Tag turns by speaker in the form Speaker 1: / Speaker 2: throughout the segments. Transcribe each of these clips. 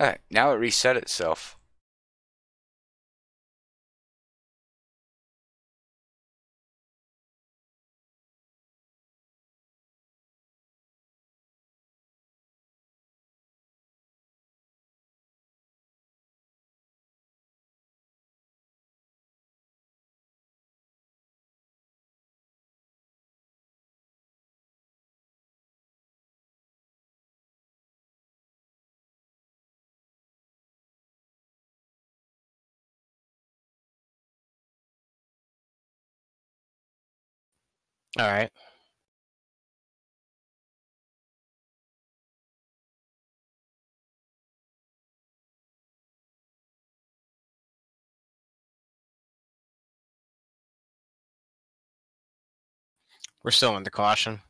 Speaker 1: Alright, now it reset itself.
Speaker 2: All right. We're still under caution.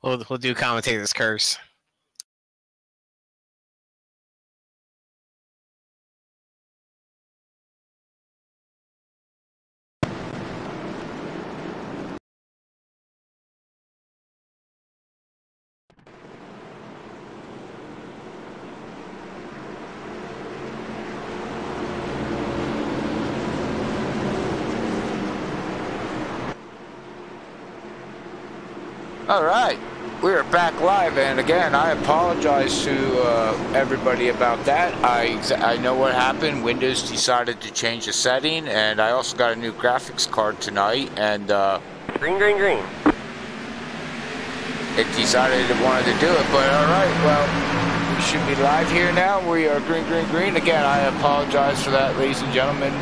Speaker 2: We'll do commentator's curse.
Speaker 1: Alright, we are back live, and again, I apologize to everybody about that. I know what happened. Windows decided to change the setting, and I also got a new graphics card tonight, and
Speaker 3: Green, green, green.
Speaker 1: it decided it wanted to do it, but alright, well, we should be live here now. We are green, green, green. Again, I apologize for that, ladies and gentlemen.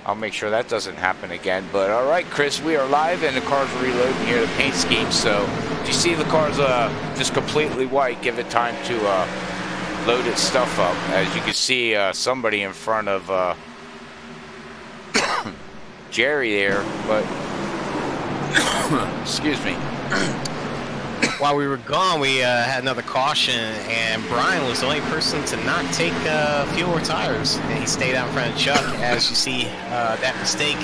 Speaker 1: I'll make sure that doesn't happen again. But all right, Chris, we are live, and the car's reloading here, the paint scheme. So if you see the car's just completely white, give it time to load its stuff up. As you can see, somebody in front of Jerry there, but excuse me.
Speaker 2: While we were gone, we had another caution, and Brian was the only person to not take fuel or tires. And he stayed out in front of Chuck. As you see, that mistake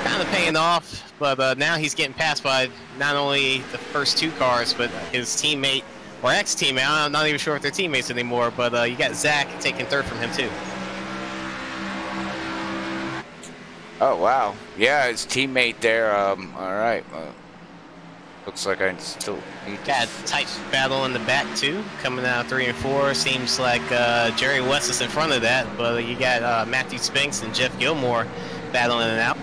Speaker 2: kind of paying off, but now he's getting passed by not only the first two cars, but his teammate, or ex-teammate. I'm not even sure if they're teammates anymore, but you got Zach taking third from him, too.
Speaker 1: Oh, wow. Yeah, his teammate there. All right. Looks like I still need to...
Speaker 2: Got a tight battle in the back, too. Coming out 3 and 4. Seems like Jerry West is in front of that, but you got Matthew Spinks and Jeff Gilmore battling it out.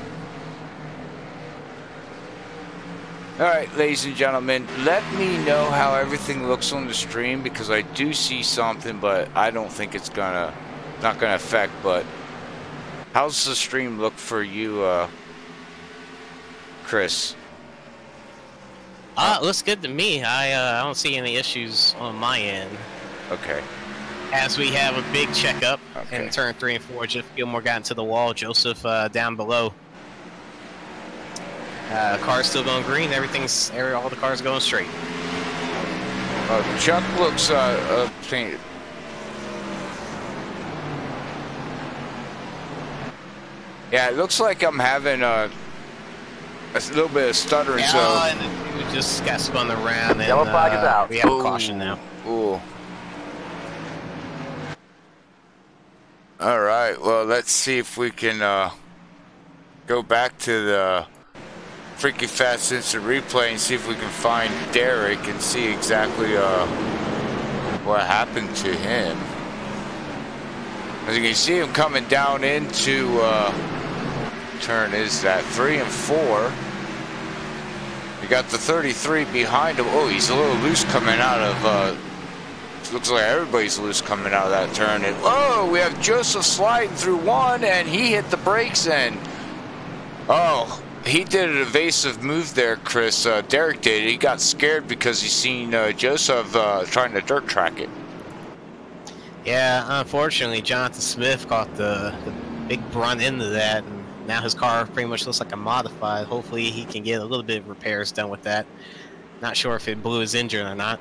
Speaker 1: All right, ladies and gentlemen, let me know how everything looks on the stream, because I do see something, but I don't think it's not gonna affect. But how's the stream look for you, Chris?
Speaker 2: It looks good to me. I don't see any issues on my end.
Speaker 1: Okay.
Speaker 2: As we have a big checkup
Speaker 1: Okay.
Speaker 2: in turn 3 and 4, Jeff Gilmore got into the wall. Joseph down below. Car's still going green. All the cars are going straight.
Speaker 1: Chuck looks painted. Yeah, it looks like I'm having a little bit of stuttering.
Speaker 2: Yeah,
Speaker 1: So
Speaker 2: and we just got spun around, and
Speaker 3: Yellow flag is out.
Speaker 2: we have a caution now.
Speaker 1: Ooh. All right. Well, let's see if we can go back to the Freaky Fast Instant Replay and see if we can find Derek and see exactly what happened to him. As you can see him coming down into turn is that 3 and 4. You got the 33 behind him. Oh, he's a little loose coming out of looks like everybody's loose coming out of that turn. And oh, we have Joseph sliding through one, and he hit the brakes, and oh, he did an evasive move there, Chris. Derek did. He got scared because he seen Joseph trying to dirt track it.
Speaker 2: Yeah, unfortunately, Jonathan Smith caught the big brunt into that, and now his car pretty much looks like a modified. Hopefully, he can get a little bit of repairs done with that. Not sure if it blew his engine or not.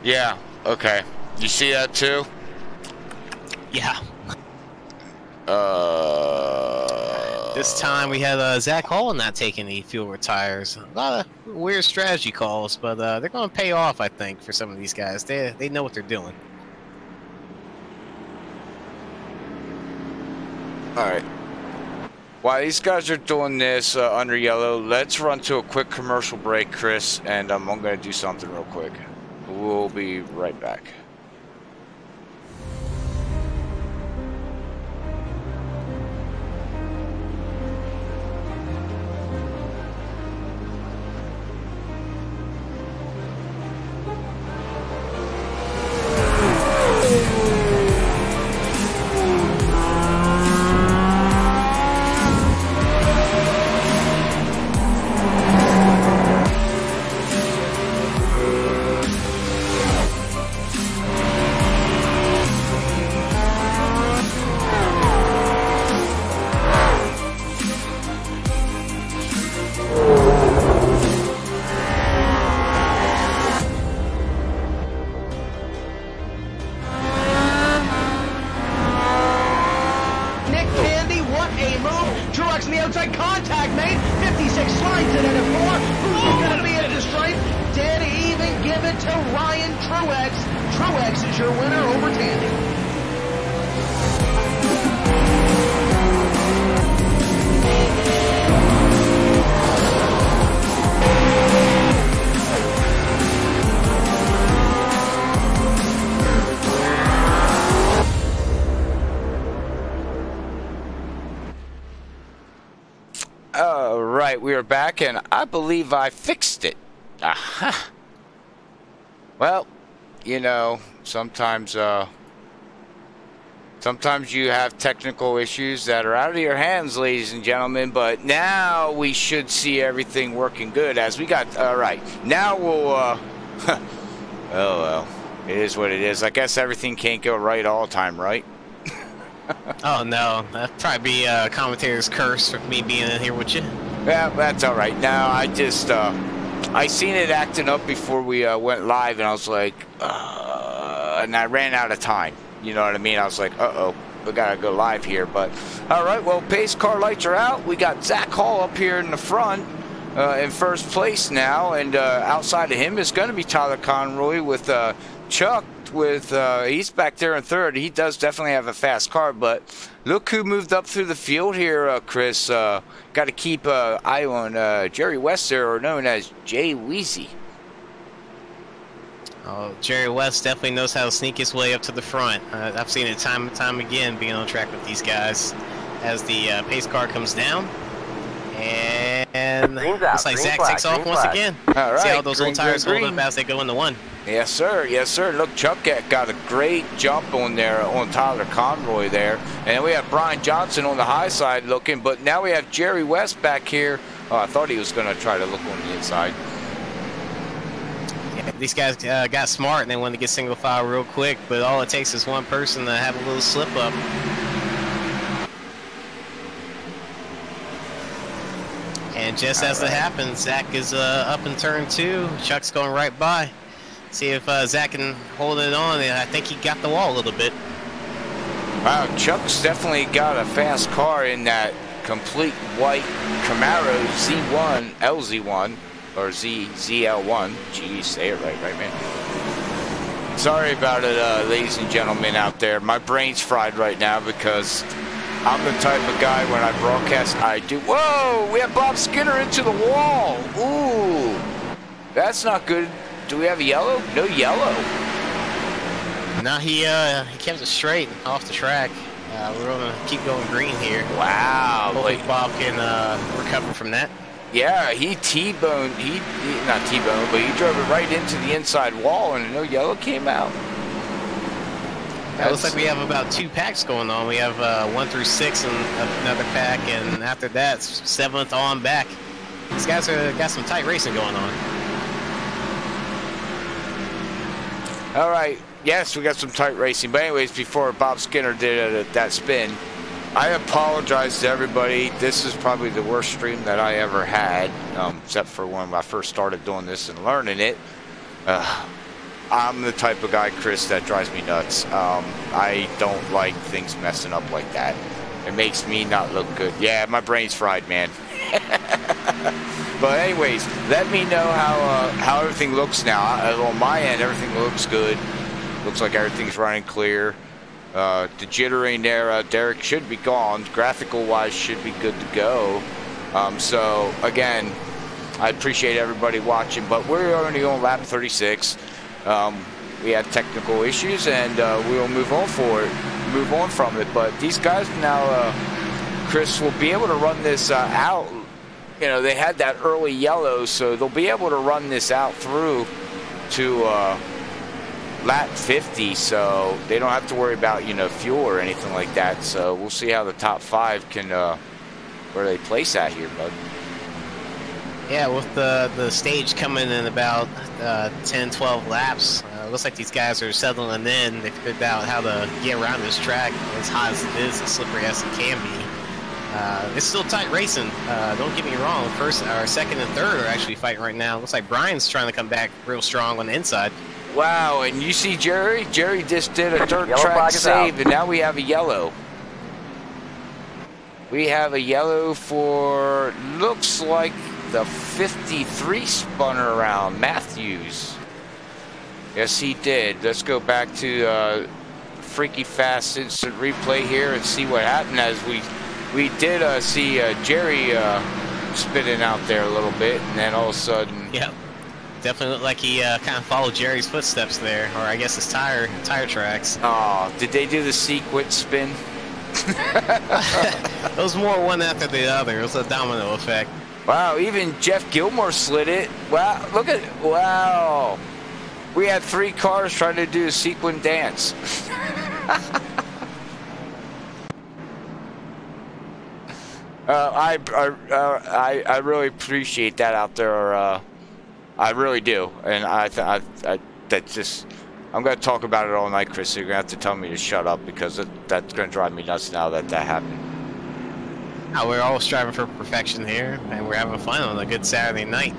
Speaker 1: Yeah, okay. You see that too?
Speaker 2: Yeah. This time we had Zach Hall not taking any fuel retires. A lot of weird strategy calls, but they're going to pay off, I think, for some of these guys. They know what they're doing.
Speaker 1: All right. While these guys are doing this under yellow, let's run to a quick commercial break, Chris, and I'm going to do something real quick. We'll be right back. We are back, and I believe I fixed it. Aha. Well, you know, sometimes you have technical issues that are out of your hands, ladies and gentlemen, but now we should see everything working good as we got, right. Now we'll, oh well, it is what it is. I guess everything can't go right all the time, right?
Speaker 2: Oh no, that'd probably be a commentator's curse for me being in here with you.
Speaker 1: Yeah, that's all right. Now, I just, I seen it acting up before we went live, and I was like, and I ran out of time. You know what I mean? I was like, uh-oh, we gotta go live here. But, all right, well, pace car lights are out. We got Zach Hall up here in the front in first place now, and outside of him is going to be Tyler Conroy with Chuck. He's back there in third. He does definitely have a fast car, but look who moved up through the field here, Chris. Got to keep an eye on Jerry West there, or known as Jay Weezy.
Speaker 2: Oh, Jerry West definitely knows how to sneak his way up to the front. I've seen it time and time again being on track with these guys. As the pace car comes down, and looks like Zach takes off once again.
Speaker 1: All right.
Speaker 2: See how those old tires hold up as they go into one.
Speaker 1: Yes, sir. Yes, sir. Look, Chuck got a great jump on there on Tyler Conroy there. And then we have Brian Johnson on the high side looking, but now we have Jerry West back here. Oh, I thought he was going to try to look on the inside.
Speaker 2: Yeah, these guys got smart and they wanted to get single file real quick, but all it takes is one person to have a little slip up. And just as it happens, Zach is up in turn 2. Chuck's going right by. See if Zach can hold it on, and I think he got the wall a little bit.
Speaker 1: Wow, Chuck's definitely got a fast car in that complete white Camaro Z1, LZ1, or ZL1. Geez, say it right, man. Sorry about it, ladies and gentlemen out there. My brain's fried right now because I'm the type of guy when I broadcast, I do. Whoa! We have Bob Skinner into the wall. Ooh, that's not good. Do we have a yellow? No yellow.
Speaker 2: No, he kept it straight off the track. We're gonna keep going green here.
Speaker 1: Wow.
Speaker 2: Hopefully Bob can recover from that.
Speaker 1: Yeah, he T-boned, he not T-boned, but he drove it right into the inside wall and no yellow came out.
Speaker 2: It looks like we have about 2 packs going on. We have 1 through 6 and another pack, and after that, 7th on back. These guys got some tight racing going on.
Speaker 1: All right, yes, we got some tight racing. But anyways, before Bob Skinner did that spin, I apologize to everybody. This is probably the worst stream that I ever had, except for when I first started doing this and learning it. I'm the type of guy, Chris, that drives me nuts. I don't like things messing up like that. It makes me not look good. Yeah, my brain's fried, man. But anyways, let me know how everything looks now. On my end, everything looks good. Looks like everything's running clear. The jittering there, Derek should be gone. Graphical wise, should be good to go. So again, I appreciate everybody watching, but we're only on lap 36. We had technical issues, and we'll move on from it. But these guys now, Chris, will be able to run this out. You know, they had that early yellow, so they'll be able to run this out through to lap 50, so they don't have to worry about, you know, fuel or anything like that. So we'll see how the top 5 can where they place at here, bud.
Speaker 2: Yeah, with the stage coming in about 10-12 laps, looks like these guys are settling in. They figured out how to get around this track as hot as it is, as slippery as it can be. It's still tight racing. Don't get me wrong. First, or second, and third are actually fighting right now. Looks like Brian's trying to come back real strong on the inside.
Speaker 1: Wow, and you see Jerry? Jerry just did a dirt track save, and now we have a yellow. We have a yellow for, looks like the 53 spun around, Matthews. Yes, he did. Let's go back to Freaky Fast instant replay here and see what happened, as we did see Jerry spinning out there a little bit, and then all of a sudden...
Speaker 2: Yep. Definitely looked like he kind of followed Jerry's footsteps there, or I guess his tire tracks.
Speaker 1: Oh, did they do the sequence spin?
Speaker 2: It was more one after the other. It was a domino effect.
Speaker 1: Wow, even Jeff Gilmore slid it. Wow, look at, wow. We had 3 cars trying to do a sequin dance. I really appreciate that out there. I really do, and that just, I'm going to talk about it all night, Chris, so you're going to have to tell me to shut up, because that's going to drive me nuts now that happened.
Speaker 2: We're all striving for perfection here, and we're having fun on a good Saturday night.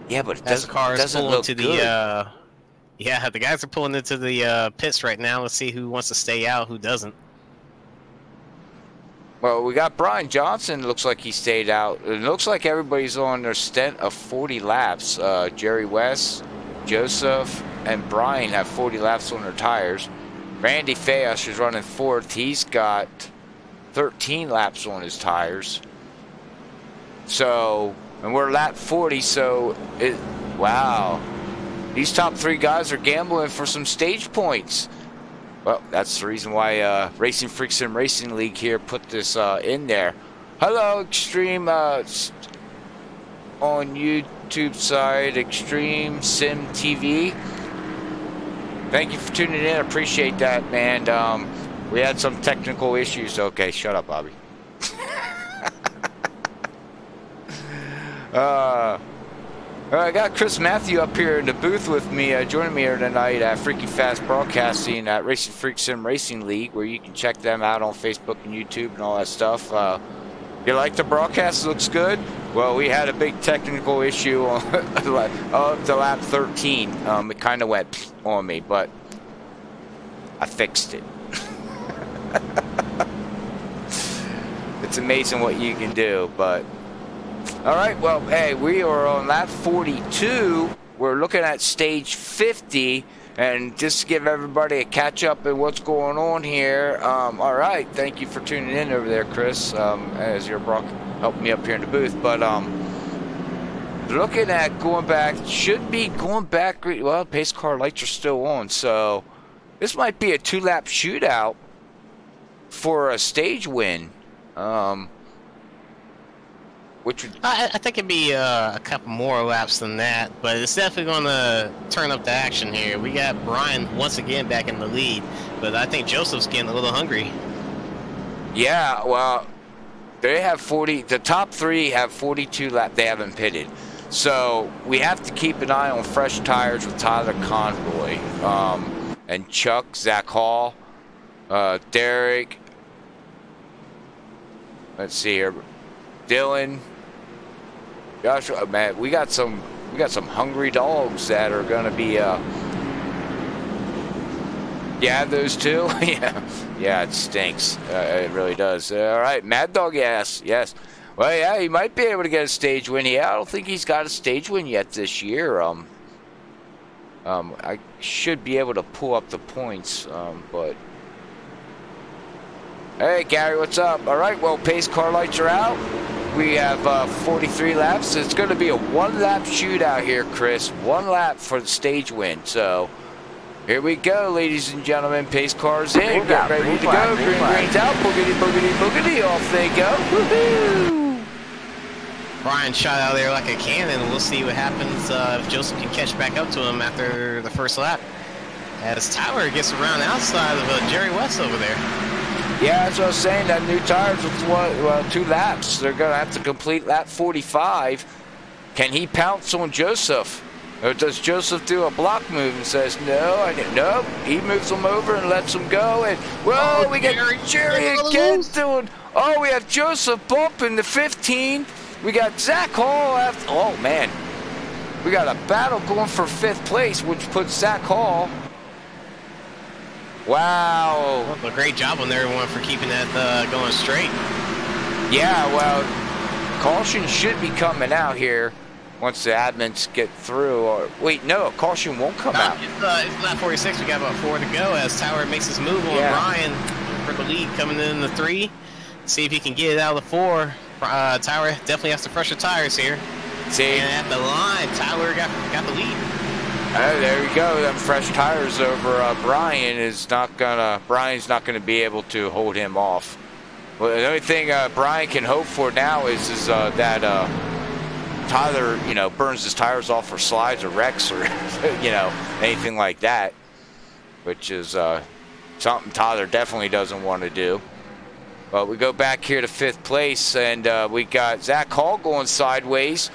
Speaker 1: Yeah, but it
Speaker 2: doesn't look to
Speaker 1: good.
Speaker 2: Yeah, the guys are pulling into the pits right now. Let's see who wants to stay out, who doesn't.
Speaker 1: Well, we got Brian Johnson. Looks like he stayed out. It looks like everybody's on their stint of 40 laps. Jerry West, Joseph, and Brian have 40 laps on their tires. Randy Fayos is running 4th. He's got 13 laps on his tires. So, and we're lap 40, so wow. These top 3 guys are gambling for some stage points. Well, that's the reason why Racinfreeks Sim Racing League here put this in there. Hello, Extreme, on YouTube side, Extreme Sim TV. Thank you for tuning in. I appreciate that, man. We had some technical issues. Okay, shut up, Bobby. I got Chris Matthew up here in the booth with me, joining me here tonight at Freaky Fast Broadcasting at Racinfreeks Sim Racing League, where you can check them out on Facebook and YouTube and all that stuff. You like the broadcast? Looks good? Well, we had a big technical issue on up to lap 13. It kind of went on me, but I fixed it. It's amazing what you can do, but... All right, well, hey, we are on lap 42. We're looking at stage 50. And just to give everybody a catch up at what's going on here. All right, thank you for tuning in over there, Chris, as your Brock helped me up here in the booth. But looking at going back, should be going back. Well, pace car lights are still on, so this might be a 2-lap shootout for a stage win. Which would...
Speaker 2: I think it'd be a couple more laps than that, but it's definitely going to turn up the action here. We got Brian once again back in the lead, but I think Joseph's getting a little hungry.
Speaker 1: Yeah, well, they have 40. The top 3 have 42 laps. They haven't pitted, so we have to keep an eye on fresh tires with Tyler Conroy, and Chuck, Zach Hall, Derek. Let's see here, Dylan. Gosh, man, we got some hungry dogs that are gonna be yeah, those two. yeah, it stinks. It really does. All right, Mad Dog, yes. Well, yeah, he might be able to get a stage win. Yeah, I don't think he's got a stage win yet this year. I should be able to pull up the points, but hey, Gary, what's up? All right, well, pace car lights are out. We have 43 laps. It's going to be a 1-lap shootout here, Chris. 1 lap for the stage win. So here we go, ladies and gentlemen. Pace cars in. Get ready to go. Green's out. Boogity, boogity, boogity. Off they go. Woohoo!
Speaker 2: Brian shot out there like a cannon. We'll see what happens if Joseph can catch back up to him after the first lap. As Tyler gets around outside of Jerry West over there.
Speaker 1: Yeah, that's what I was saying. That new tires with 2 laps. They're going to have to complete lap 45. Can he pounce on Joseph? Or does Joseph do a block move and says, no, no? He moves him over and lets him go. And, whoa, we got Jerry again doing. Oh, we have Joseph bumping the 15. We got Zach Hall after. Oh, man. We got a battle going for 5th place, which puts Zach Hall. Wow.
Speaker 2: Well, a great job on everyone for keeping that going straight.
Speaker 1: Yeah, well, caution should be coming out here once the admins get through. Or wait, no, caution won't come out.
Speaker 2: It's lap 46. We got about 4 to go as Tyler makes his move on Brian for the lead coming in the 3. See if he can get it out of the 4. Tyler definitely has to fresher tires here.
Speaker 1: See?
Speaker 2: And at the line, Tyler got the lead.
Speaker 1: Oh, there you go. Them fresh tires over Brian's not gonna be able to hold him off. Well, the only thing Brian can hope for now is that Tyler, burns his tires off or slides or wrecks or anything like that, which is something Tyler definitely doesn't want to do. But we go back here to 5th place, and we got Zach Hall going sideways.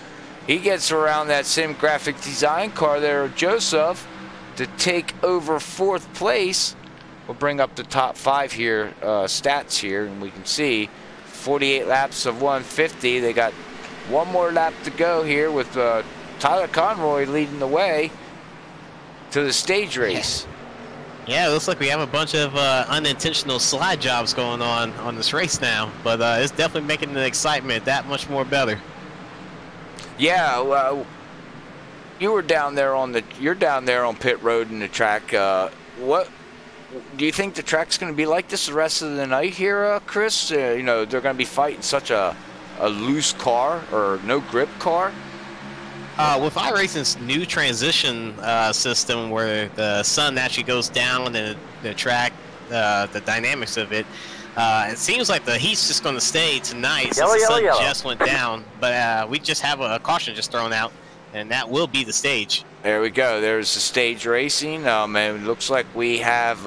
Speaker 1: He gets around that same graphic design car there of Joseph to take over 4th place. We'll bring up the top 5 here, stats here, and we can see 48 laps of 150. They got 1 more lap to go here with Tyler Conroy leading the way to the stage race.
Speaker 2: Yeah, it looks like we have a bunch of unintentional slide jobs going on this race now, but it's definitely making the excitement that much more better.
Speaker 1: Yeah, well, you're down there on pit road in the track. What do you think the track's going to be like this the rest of the night here, Chris? They're going to be fighting such a loose car or no grip car.
Speaker 2: With iRacing's new transition system, where the sun actually goes down and the track, the dynamics of it. It seems like the heat's just going to stay tonight since the sun just went down, but we just have a caution just thrown out, and that will be the stage.
Speaker 1: There we go. There's the stage racing, and it looks like we have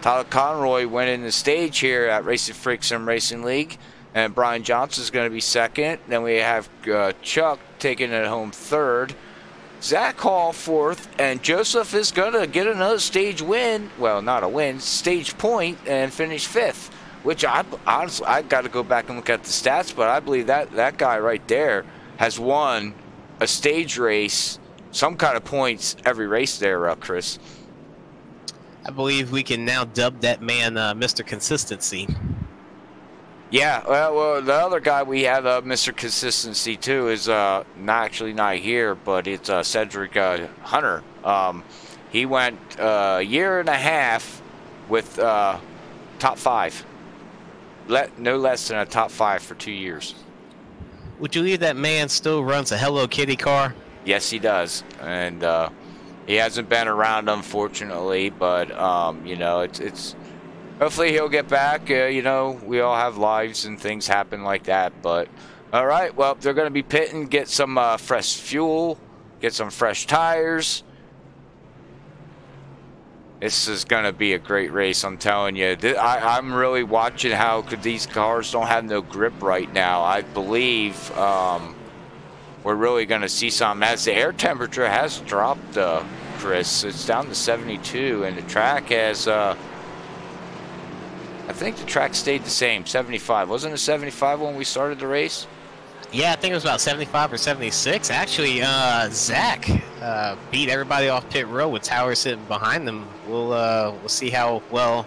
Speaker 1: Tyler Conroy winning the stage here at Racinfreeks Sim Racing League, and Brian Johnson's going to be 2nd. Then we have Chuck taking it home 3rd, Zach Hall 4th, and Joseph is going to get another stage win. Well, not a win, stage point, and finish 5th. Which honestly, I got to go back and look at the stats, but I believe that guy right there has won a stage race, some kind of points every race there, Chris.
Speaker 2: I believe we can now dub that man Mr. Consistency.
Speaker 1: Yeah, well, the other guy we have, Mr. Consistency too, is not here, but it's Cedric Hunter. He went a year and a half with top 5. No less than a top 5 for 2 years.
Speaker 2: Would you believe that man still runs a Hello Kitty car?
Speaker 1: Yes, he does, and he hasn't been around, unfortunately. But you know, it's hopefully he'll get back. You know, we all have lives and things happen like that. But all right, well, they're going to be pitting, get some fresh fuel, get some fresh tires. This is going to be a great race, I'm telling you. I'm really watching how these cars don't have no grip right now. I believe we're really going to see something. As the air temperature has dropped, Chris, it's down to 72, and the track has, I think the track stayed the same, 75. Wasn't it 75 when we started the race?
Speaker 2: Yeah, I think it was about 75 or 76. Actually, Zach beat everybody off pit road with Towers sitting behind them. We'll see how well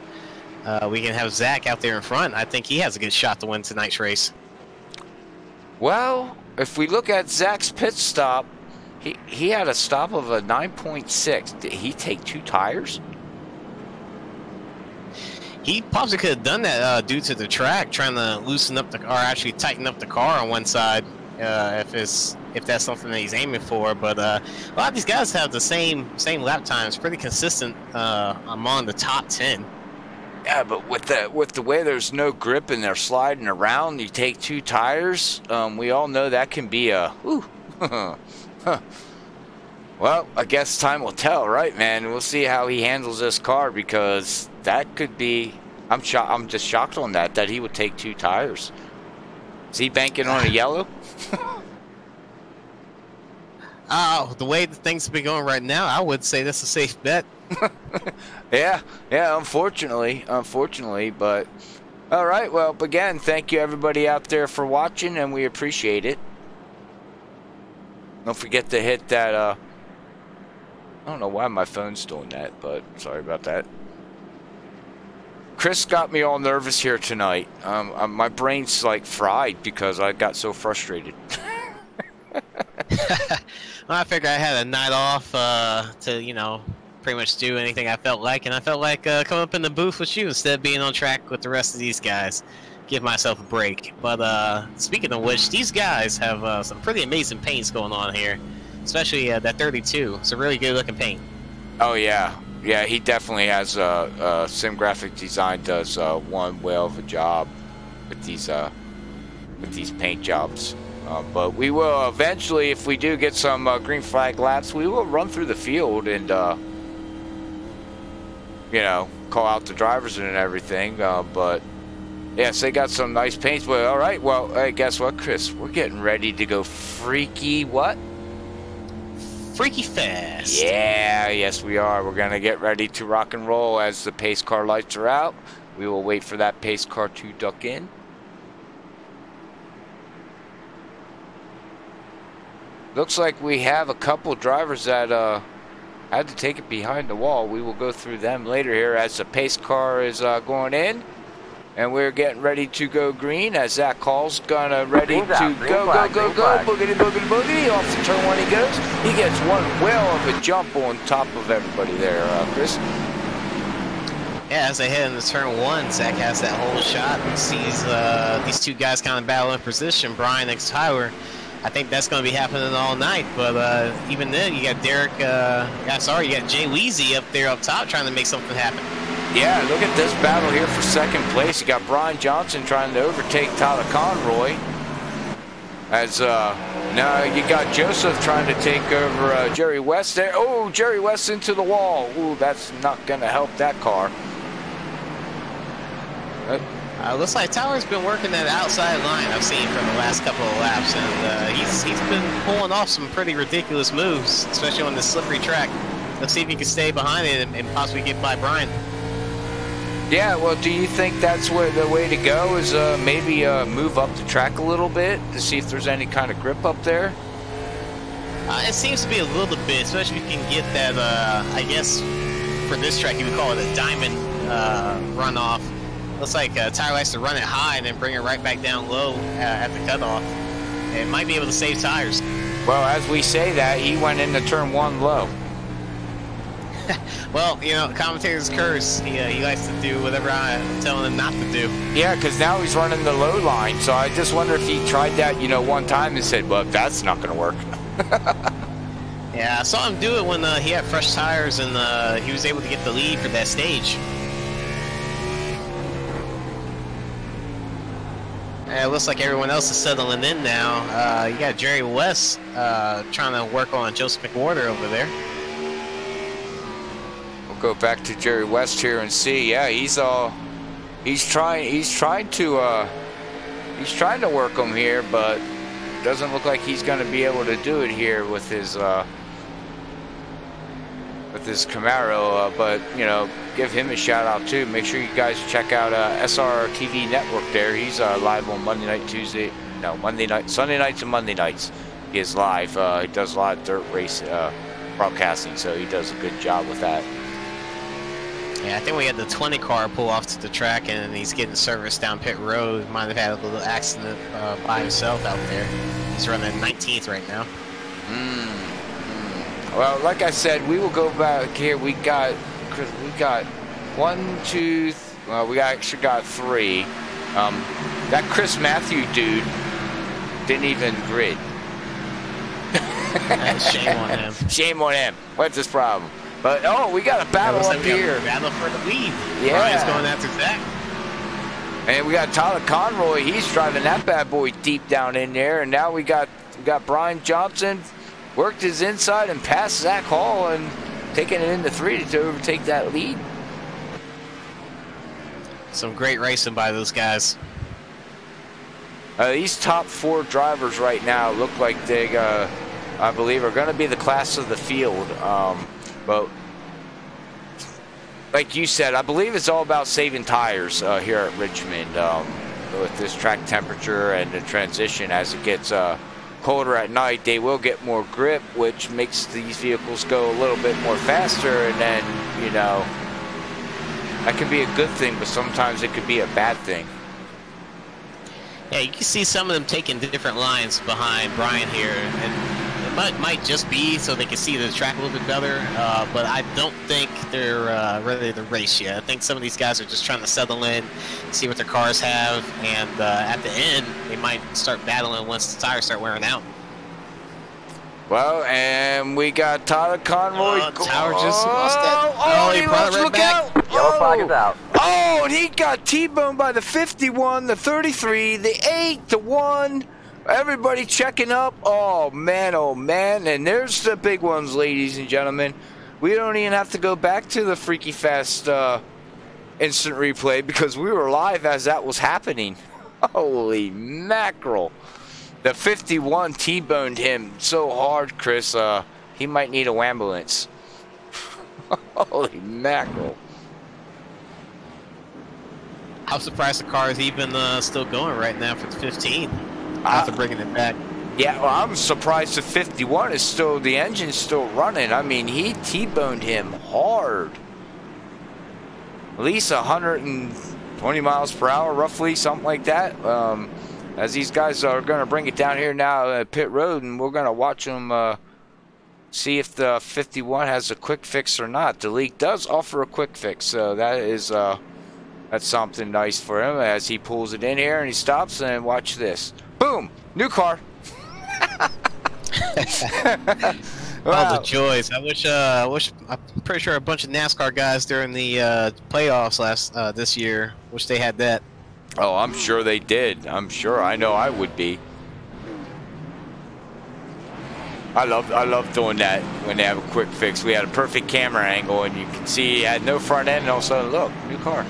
Speaker 2: we can have Zach out there in front. I think he has a good shot to win tonight's race.
Speaker 1: Well, if we look at Zach's pit stop, he had a stop of a 9.6. Did he take 2 tires?
Speaker 2: He possibly could have done that due to the track, trying to loosen up or actually tighten up the car on one side, if that's something that he's aiming for. But a lot of these guys have the same lap times, pretty consistent among the top 10.
Speaker 1: Yeah, but with the way there's no grip and they're sliding around, you take 2 tires. We all know that can be a. Well, I guess time will tell, right, man? We'll see how he handles this car, because that could be. I'm just shocked on that he would take 2 tires. Is he banking on a yellow?
Speaker 2: Oh, the way things have been going right now, I would say that's a safe bet.
Speaker 1: yeah, unfortunately, but all right. Well, again, thank you everybody out there for watching, and we appreciate it. Don't forget to hit that. I don't know why my phone's doing that, but sorry about that. Chris got me all nervous here tonight. My brain's like fried because I got so frustrated.
Speaker 2: Well, I figured I had a night off to, you know, pretty much do anything I felt like, and I felt like coming up in the booth with you instead of being on track with the rest of these guys. Give myself a break. But speaking of which, these guys have some pretty amazing paints going on here, especially that 32. It's a really good looking paint.
Speaker 1: Oh yeah, he definitely has Sim Graphic Design does one whale of a job with these paint jobs. But we will eventually, if we do get some green flag laps, we will run through the field and you know, call out the drivers and everything. But yes, they got some nice paints. But all right, well, hey, guess what, Chris? We're getting ready to go freaky what?
Speaker 2: Freaky fast.
Speaker 1: Yeah, yes we are. We're gonna get ready to rock and roll as the pace car lights are out. We will wait for that pace car to duck in. Looks like we have a couple drivers that had to take it behind the wall. We will go through them later here as the pace car is going in. And we're getting ready to go green as Zach calls. Gonna ready to go. Boogity, boogity, boogity. Off the turn 1 he goes. He gets one whale of a jump on top of everybody there, Chris.
Speaker 2: Yeah, as they head into turn 1, Zach has that whole shot and sees these two guys kind of battle in position, Brian and Tyler. I think that's going to be happening all night, but even then, you got Derek, you got Jay Weezy up there up top trying to make something happen.
Speaker 1: Yeah, look at this battle here for second place. You got Brian Johnson trying to overtake Tyler Conroy. As now you got Joseph trying to take over Jerry West there. Oh, Jerry West into the wall. Ooh, that's not going to help that car.
Speaker 2: Looks like Tyler's been working that outside line I've seen for the last couple of laps, and he's been pulling off some pretty ridiculous moves, especially on this slippery track. Let's see if he can stay behind it and possibly get by Brian.
Speaker 1: Yeah, well, do you think that's where the way to go is maybe move up the track a little bit to see if there's any kind of grip up there?
Speaker 2: It seems to be a little bit, especially if you can get that, I guess, for this track, you would call it a diamond runoff. Looks like Tyler likes to run it high and then bring it right back down low at the cutoff. It might be able to save tires.
Speaker 1: Well, as we say that, he went into turn 1 low.
Speaker 2: Well, you know, commentator's curse. He likes to do whatever I'm telling him not to do.
Speaker 1: Yeah, because now he's running the low line, so I just wonder if he tried that, you know, one time and said, well, that's not going to work.
Speaker 2: Yeah, I saw him do it when he had fresh tires and he was able to get the lead for that stage. It looks like everyone else is settling in now. You got Jerry West trying to work on Joseph McWhorter over there.
Speaker 1: We'll go back to Jerry West here and see. Yeah, he's trying to work him here, but doesn't look like he's going to be able to do it here with his Camaro. But you know, give him a shout out too. Make sure you guys check out SR TV Network there. He's live on Sunday nights and Monday nights. He is live. He does a lot of dirt race broadcasting, so he does a good job with that.
Speaker 2: Yeah, I think we had the 20 car pull off to the track, and he's getting service down pit road. Might have had a little accident by himself out there. He's running 19th right now.
Speaker 1: Well, like I said, we will go back here. We got one, two. Well, we actually got three. That Chris Matthew dude didn't even grid.
Speaker 2: Shame on him.
Speaker 1: Shame on him. What's his problem? But oh, we got a battle up here.
Speaker 2: Battle for the lead.
Speaker 1: Yeah.
Speaker 2: Brian's going after Zach.
Speaker 1: And we got Tyler Conroy. He's driving that bad boy deep down in there. And now we got Brian Johnson. Worked his inside and passed Zach Hall and taking it into 3 to overtake that lead.
Speaker 2: Some great racing by those guys.
Speaker 1: These top 4 drivers right now look like they, I believe, are going to be the class of the field. But like you said, I believe it's all about saving tires here at Richmond with this track temperature and the transition as it gets colder at night. They will get more grip, which makes these vehicles go a little bit more faster, and then, you know, that can be a good thing, but sometimes it could be a bad thing.
Speaker 2: Yeah, you can see some of them taking different lines behind Brian here, and it might just be so they can see the track a little bit better, but I don't think they're ready to race yet. I think some of these guys are just trying to settle in, see what their cars have, and at the end, they might start battling once the tires start wearing out.
Speaker 1: Well, and we got Tyler Conroy.
Speaker 2: Tower just lost that.
Speaker 1: Oh, he brought it right back.
Speaker 3: Yellow flag is out.
Speaker 1: Oh, and he got T-boned by the 51, the 33, the 8, the 1. Everybody checking up. Oh, man. And there's the big ones, ladies and gentlemen. We don't even have to go back to the Freaky Fast instant replay because we were live as that was happening. Holy mackerel. The 51 T-boned him so hard, Chris. He might need a ambulance. Holy mackerel.
Speaker 2: I'm surprised the car is even still going right now for the 15 after bringing it back.
Speaker 1: Yeah, well, I'm surprised the 51 is still, the engine's still running. I mean, he T-boned him hard. At least 120 miles per hour, roughly, something like that. As these guys are going to bring it down here now at pit road, and we're going to watch them see if the 51 has a quick fix or not. The league does offer a quick fix, so that is that's something nice for him as he pulls it in here and he stops, and watch this. Boom! New car.
Speaker 2: Wow. Oh, the joys! I wish. I'm pretty sure a bunch of NASCAR guys during the playoffs this year wish they had that.
Speaker 1: Oh, I'm sure they did. I'm sure. I know I would be. I love doing that when they have a quick fix. We had a perfect camera angle, and you can see he had no front end, and all of a sudden, look, new car.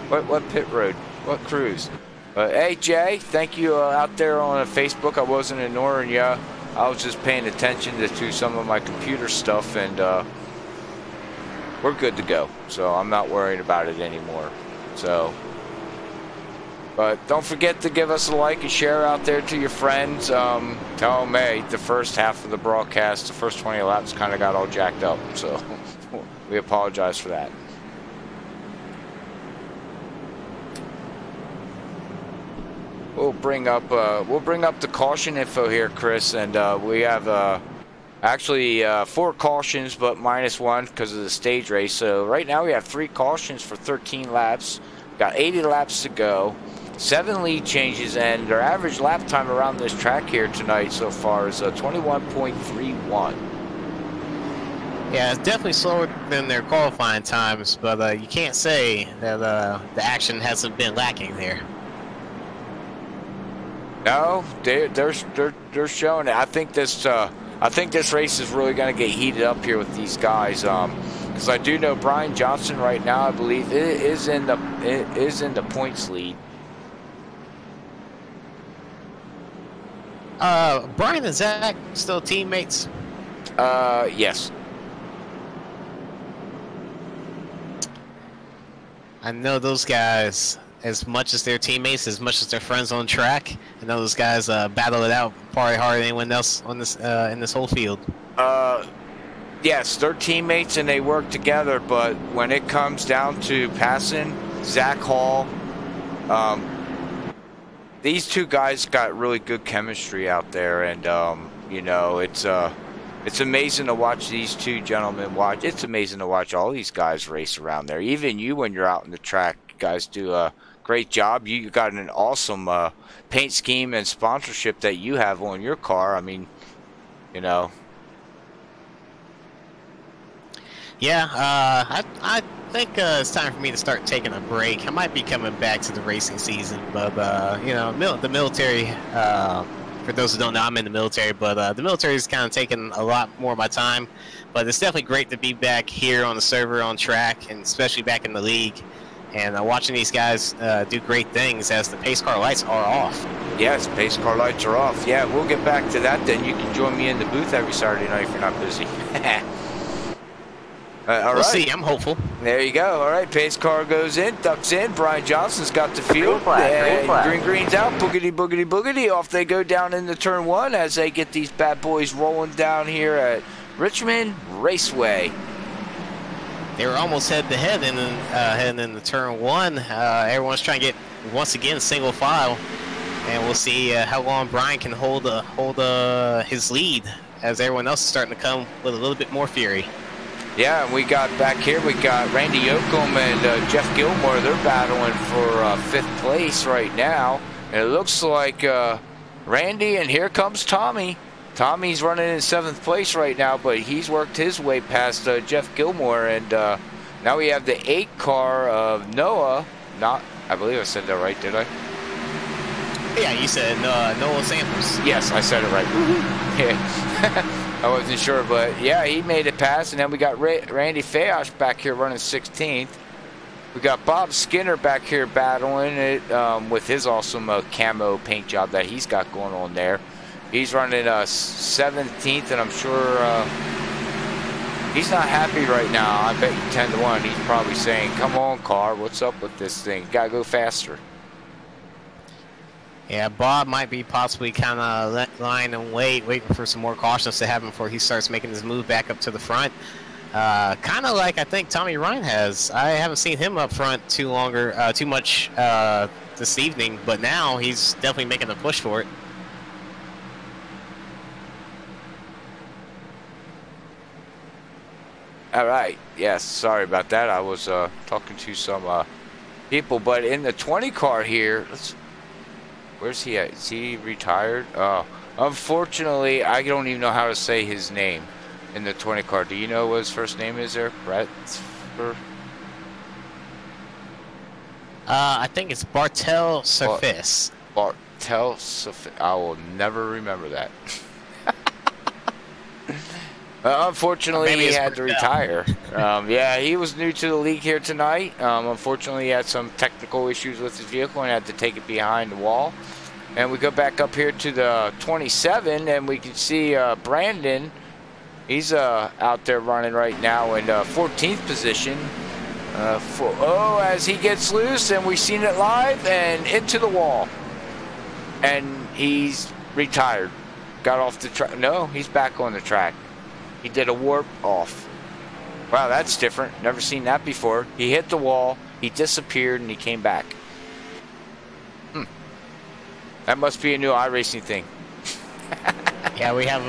Speaker 1: What pit road? What cruise? Hey, Jay, thank you out there on Facebook. I wasn't ignoring you. I was just paying attention to some of my computer stuff, and we're good to go. So I'm not worried about it anymore. So, but don't forget to give us a like and share out there to your friends. Tell them, hey, the first half of the broadcast, the first 20 laps kind of got all jacked up. So we apologize for that. We'll bring up the caution info here, Chris, and we have Actually, 4 cautions, but -1 because of the stage race. So right now we have 3 cautions for 13 laps. Got 80 laps to go. 7 lead changes, and their average lap time around this track here tonight so far is 21.31.
Speaker 2: Yeah, it's definitely slower than their qualifying times, but you can't say that the action hasn't been lacking there.
Speaker 1: No, they're showing it. I think this race is really going to get heated up here with these guys. Because I do know Brian Johnson right now, I believe, is in the points lead.
Speaker 2: Brian and Zach still teammates?
Speaker 1: Yes.
Speaker 2: I know those guys, as much as they're teammates, as much as they're friends on track. I know those guys battle it out probably harder than anyone else on this in this whole field.
Speaker 1: Yes, they're teammates and they work together, but when it comes down to passing, Zach Hall, these 2 guys got really good chemistry out there, and you know, it's amazing to watch these 2 gentlemen watch. It's amazing to watch all these guys race around there. Even you, when you're out in the track, you guys do a great job. You got an awesome paint scheme and sponsorship that you have on your car. I mean, you know.
Speaker 2: Yeah, I think it's time for me to start taking a break. I might be coming back to the racing season, but you know, the military. For those who don't know, I'm in the military, but the military is kind of taking a lot more of my time. But it's definitely great to be back here on the server, on track, and especially back in the league. And watching these guys do great things as the pace car lights are off.
Speaker 1: Yes, pace car lights are off. Yeah, we'll get back to that then. You can join me in the booth every Saturday night if you're not busy. All
Speaker 2: We'll
Speaker 1: right.
Speaker 2: see. I'm hopeful.
Speaker 1: There you go. All right, pace car goes in, ducks in. Brian Johnson's got the field.
Speaker 3: Green flag.
Speaker 1: Green's out. Boogity, boogity, boogity. Off they go down into turn 1 as they get these bad boys rolling down here at Richmond Raceway.
Speaker 2: They were almost head-to-head heading into turn 1. Everyone's trying to get, once again, single file. And we'll see how long Brian can hold his lead as everyone else is starting to come with a little bit more fury.
Speaker 1: Yeah, we got back here, we got Randy Yoakum and Jeff Gilmore. They're battling for 5th place right now. And it looks like Randy, and here comes Tommy. Tommy's running in 7th place right now, but he's worked his way past Jeff Gilmore. And now we have the 8 car of Noah. I believe I said that right, did I?
Speaker 2: Yeah, you said Noah Samples.
Speaker 1: Yes, I said it right. Yeah. I wasn't sure, but yeah, he made it past. And then we got Randy Fayosh back here running 16th. We got Bob Skinner back here battling it with his awesome camo paint job that he's got going on there. He's running 17th, and I'm sure he's not happy right now. I bet you 10-1. He's probably saying, "Come on, car, what's up with this thing? Gotta go faster."
Speaker 2: Yeah, Bob might be possibly kind of lying in waiting for some more cautions to happen before he starts making his move back up to the front. Kind of like I think Tommy Ryan has. I haven't seen him up front too much this evening, but now he's definitely making a push for it.
Speaker 1: All right. Yes, sorry about that. I was talking to some people, but in the 20 car here, where's he at? Is he retired? Unfortunately, I don't even know how to say his name in the 20 car. Do you know what his first name is there? Brett?
Speaker 2: I think it's Bartel Surface.
Speaker 1: Bartel Surface. I will never remember that. Unfortunately, he had to retire. Yeah, he was new to the league here tonight. Unfortunately, he had some technical issues with his vehicle and had to take it behind the wall. And we go back up here to the 27, and we can see Brandon. He's out there running right now in 14th position. As he gets loose, and we've seen it live, and into the wall. And he's retired. Got off the track. No, he's back on the track. He did a warp off. Wow, that's different. Never seen that before. He hit the wall, he disappeared, and he came back. That must be a new iRacing thing.
Speaker 2: Yeah, we have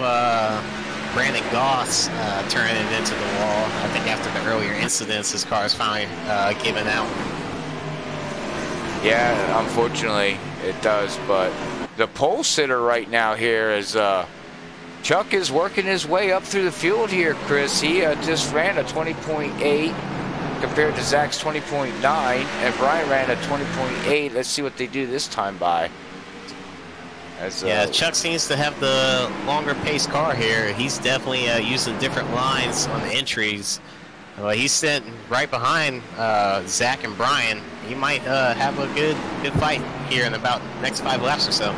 Speaker 2: Brandon Goss turning it into the wall. I think after the earlier incidents, his car is finally given out.
Speaker 1: Yeah, unfortunately it does, but the pole sitter right now here is Chuck is working his way up through the field here, Chris. He just ran a 20.8 compared to Zach's 20.9, and Brian ran a 20.8. Let's see what they do this time by.
Speaker 2: Yeah, Chuck seems to have the longer pace car here. He's definitely using different lines on the entries. He's sitting right behind Zach and Brian. He might have a good fight here in about the next 5 laps or so.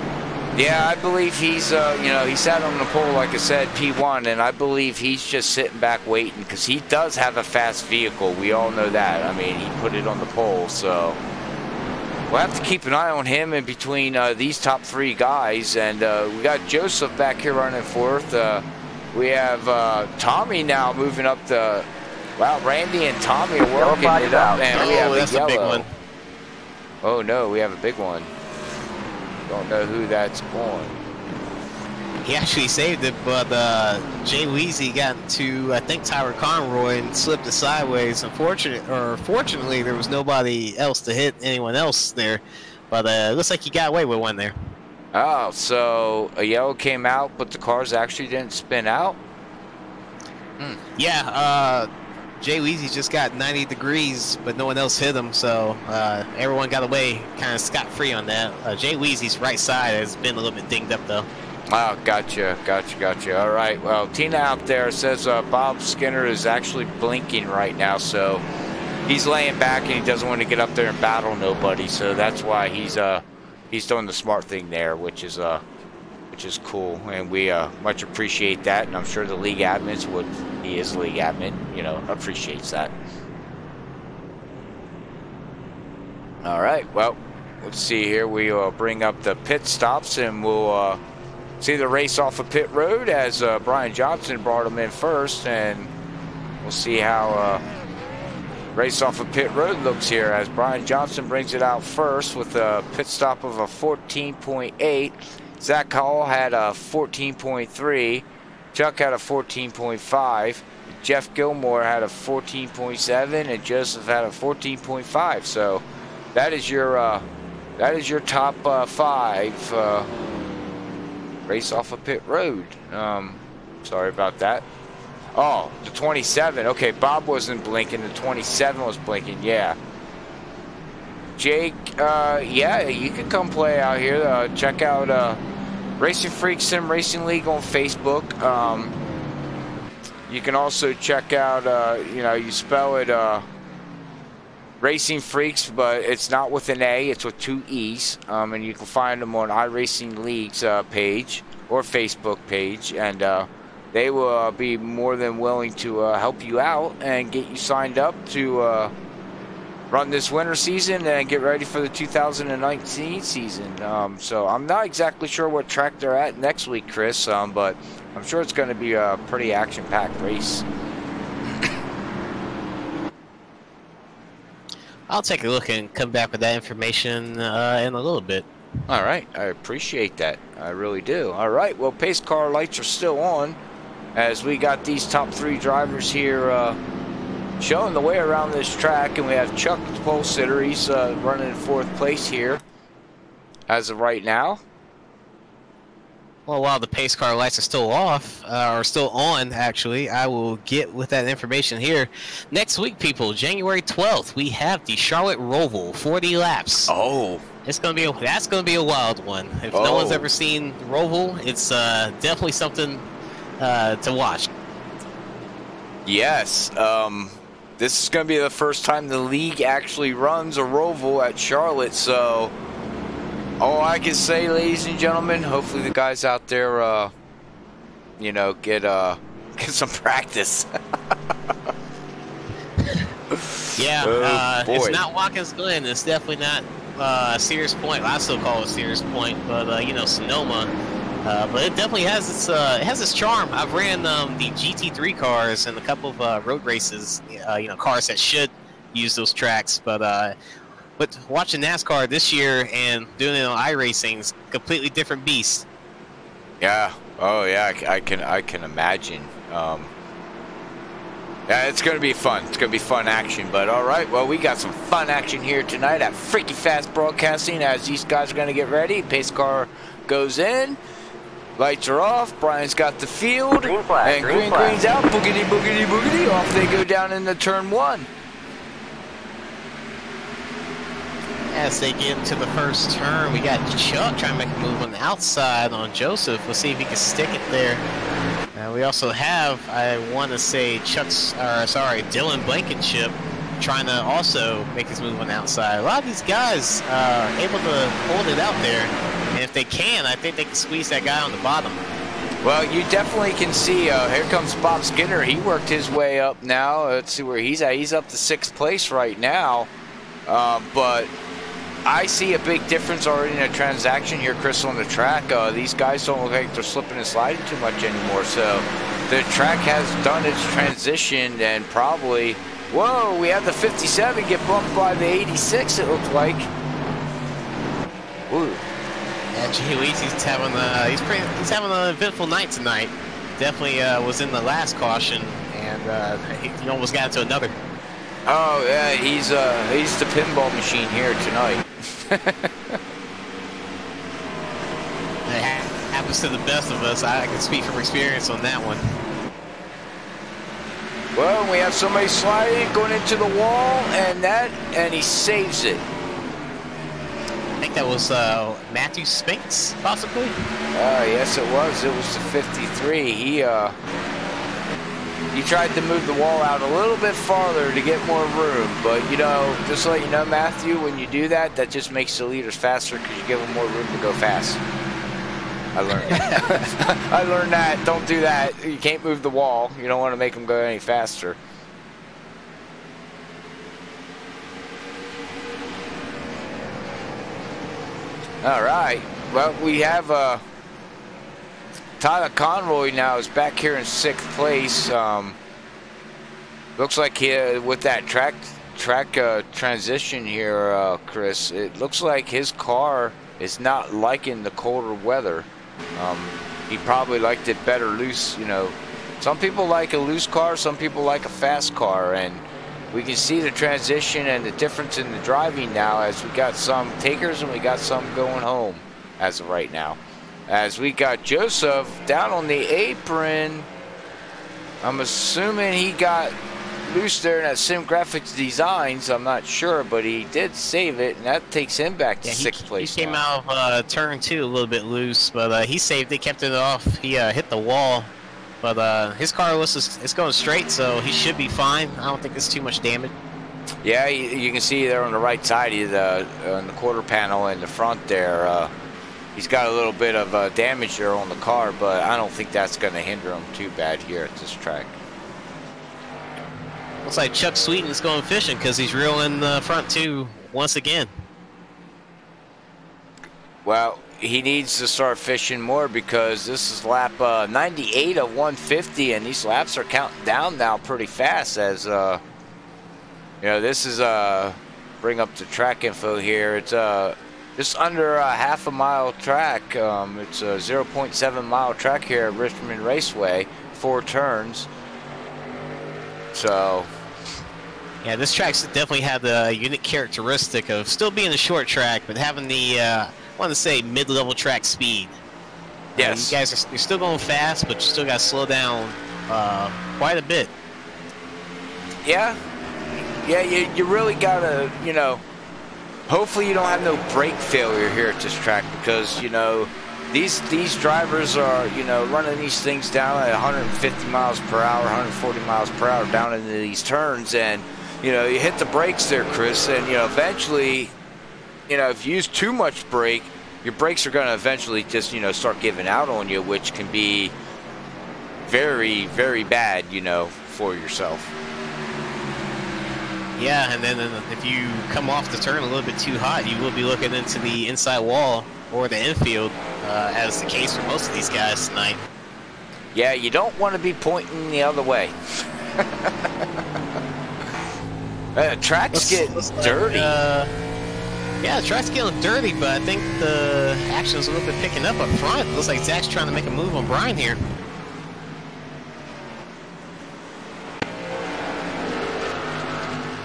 Speaker 1: Yeah, I believe he's, he sat on the pole, like I said, P1, and I believe he's just sitting back waiting because he does have a fast vehicle. We all know that. I mean, he put it on the pole, so we'll have to keep an eye on him in between these top 3 guys. And we got Joseph back here running 4th. We have Tommy now moving up the... Wow, Randy and Tommy are working it up, and we have a big one. Oh, no, we have a big one. Don't know who that's on.
Speaker 2: He actually saved it, but Jay Weezy got into, I think, Tyler Conroy and slipped it sideways. Fortunately, there was nobody else to hit anyone else there. But it looks like he got away with one there.
Speaker 1: Oh, so a yellow came out, but the cars actually didn't spin out?
Speaker 2: Yeah, Jay Weezy just got 90 degrees, but no one else hit him, so everyone got away kind of scot-free on that. Jay Weezy's right side has been a little bit dinged up, though.
Speaker 1: Oh, gotcha. All right, well, Tina out there says Bob Skinner is actually blinking right now, so he's laying back and he doesn't want to get up there and battle nobody, so that's why he's doing the smart thing there, which is cool, and we much appreciate that, and I'm sure the league admins would. He is league admin, appreciates that. All right, well, let's see here. We'll bring up the pit stops, and we'll see the race off of pit road as Brian Johnson brought him in first, and we'll see how race off of pit road looks here as Brian Johnson brings it out first with a pit stop of a 14.8. Zach Hall had a 14.3. Chuck had a 14.5. Jeff Gilmore had a 14.7, and Joseph had a 14.5. So that is your top 5 race off of pit road. Sorry about that. Oh, the 27. Okay, Bob wasn't blinking. The 27 was blinking. Yeah. Jake, yeah, you can come play out here. Check out Racinfreeks Sim Racing League on Facebook. You can also check out, you spell it Racinfreeks, but it's not with an A, it's with 2 E's. And you can find them on iRacing League's page or Facebook page. And they will be more than willing to help you out and get you signed up to run this winter season and get ready for the 2019 season. So I'm not exactly sure what track they're at next week, Chris, but I'm sure it's going to be a pretty action-packed race.
Speaker 2: I'll take a look and come back with that information in a little bit.
Speaker 1: All right, I appreciate that. I really do. All right, well, pace car lights are still on as we got these top 3 drivers here showing the way around this track, and we have Chuck, the pole sitter. He's running in 4th place here as of right now.
Speaker 2: Well, while the pace car lights are still off, or still on, actually, I will get with that information here. Next week, people, January 12th, we have the Charlotte Roval, 40 laps.
Speaker 1: Oh.
Speaker 2: That's gonna be a wild one. If no one's ever seen Roval, it's definitely something to watch.
Speaker 1: Yes. This is going to be the first time the league actually runs a Roval at Charlotte, so all I can say, ladies and gentlemen, hopefully the guys out there, get some practice.
Speaker 2: Yeah, it's not Watkins Glen. It's definitely not Sears Point. I still call it Sears Point, but Sonoma. But it definitely has its charm. I've ran the GT3 cars and a couple of road races. Cars that should use those tracks. But watching NASCAR this year and doing it on iRacing is a completely different beast.
Speaker 1: Yeah. Oh yeah, I can imagine. Yeah, it's gonna be fun. It's gonna be fun action. But all right, well, we got some fun action here tonight at Freaky Fast Broadcasting. As these guys are gonna get ready, pace car goes in, lights are off. Brian's got the field,
Speaker 3: Green flag,
Speaker 1: and
Speaker 3: green flag.
Speaker 1: green's out. Boogity boogity boogity. Off they go down into turn 1.
Speaker 2: As they get into the first turn, we got Chuck trying to make a move on the outside on Joseph. We'll see if he can stick it there. We also have, I want to say, Dylan Blankenship trying to also make his move on the outside. A lot of these guys are able to hold it out there, and if they can, I think they can squeeze that guy on the bottom.
Speaker 1: Well, you definitely can see, here comes Bob Skinner. He worked his way up now. Let's see where he's at. He's up to 6th place right now. But I see a big difference already in a transaction here, Chris, on the track. These guys don't look like they're slipping and sliding too much anymore. So the track has done its transition, and probably, whoa, we had the 57 get bumped by the 86, it looked like. Ooh.
Speaker 2: Yeah, Jay Weezy's he's having an eventful night tonight. Definitely was in the last caution, and he almost got into another.
Speaker 1: Oh yeah, he's the pinball machine here tonight.
Speaker 2: It happens to the best of us. I can speak from experience on that one.
Speaker 1: Well, we have somebody sliding, going into the wall, and he saves it.
Speaker 2: I think that was Matthew Spinks, possibly.
Speaker 1: Yes, it was. It was the 53. He tried to move the wall out a little bit farther to get more room, but you know, just to let you know, Matthew, when you do that, that just makes the leaders faster because you give them more room to go fast. I learned that. I learned that. Don't do that. You can't move the wall. You don't want to make them go any faster. All right. Well, we have Tyler Conroy now is back here in 6th place. Looks like with that track transition here, Chris, it looks like his car is not liking the colder weather. He probably liked it better loose. You know, some people like a loose car, some people like a fast car, and we can see the transition and the difference in the driving now, as we got some takers and we got some going home as of right now. As we got Joseph down on the apron. I'm assuming he got loose there in that Sim Graphics Designs. I'm not sure, but he did save it, and that takes him back to 6th place.
Speaker 2: He came out of turn 2 a little bit loose, but he saved it, kept it off. He hit the wall, but his car it's going straight, so he should be fine. I don't think it's too much damage.
Speaker 1: Yeah, you can see there on the right side of on the quarter panel in the front there. He's got a little bit of damage there on the car, but I don't think that's going to hinder him too bad here at this track.
Speaker 2: Looks like Chuck Sweeten's going fishing because he's reeling the front 2 once again.
Speaker 1: Well, he needs to start fishing more because this is lap 98 of 150, and these laps are counting down now pretty fast. As you know, this is bring up the track info here. It's just under a half a mile track. It's a 0.7 mile track here at Richmond Raceway, 4 turns. So,
Speaker 2: yeah, this track's definitely had the unique characteristic of still being a short track, but having the, I want to say, mid-level track speed.
Speaker 1: Yes.
Speaker 2: You guys you're still going fast, but you still got to slow down quite a bit.
Speaker 1: Yeah. Yeah, you really got to, you know, hopefully you don't have no brake failure here at this track, because, you know, these drivers are, you know, running these things down at 150 miles per hour, 140 miles per hour down into these turns, and, you know, you hit the brakes there, Chris, and, you know, eventually, you know, if you use too much brake, your brakes are going to eventually just, you know, start giving out on you, which can be very, very bad, you know, for yourself.
Speaker 2: Yeah, and then if you come off the turn a little bit too hot, you will be looking into the inside wall or the infield, as the case for most of these guys tonight.
Speaker 1: Yeah, you don't want to be pointing the other way. Tracks get dirty.
Speaker 2: Yeah, the track's getting dirty, but I think the action's a little bit picking up front. Looks like Zach's trying to make a move on Brian here.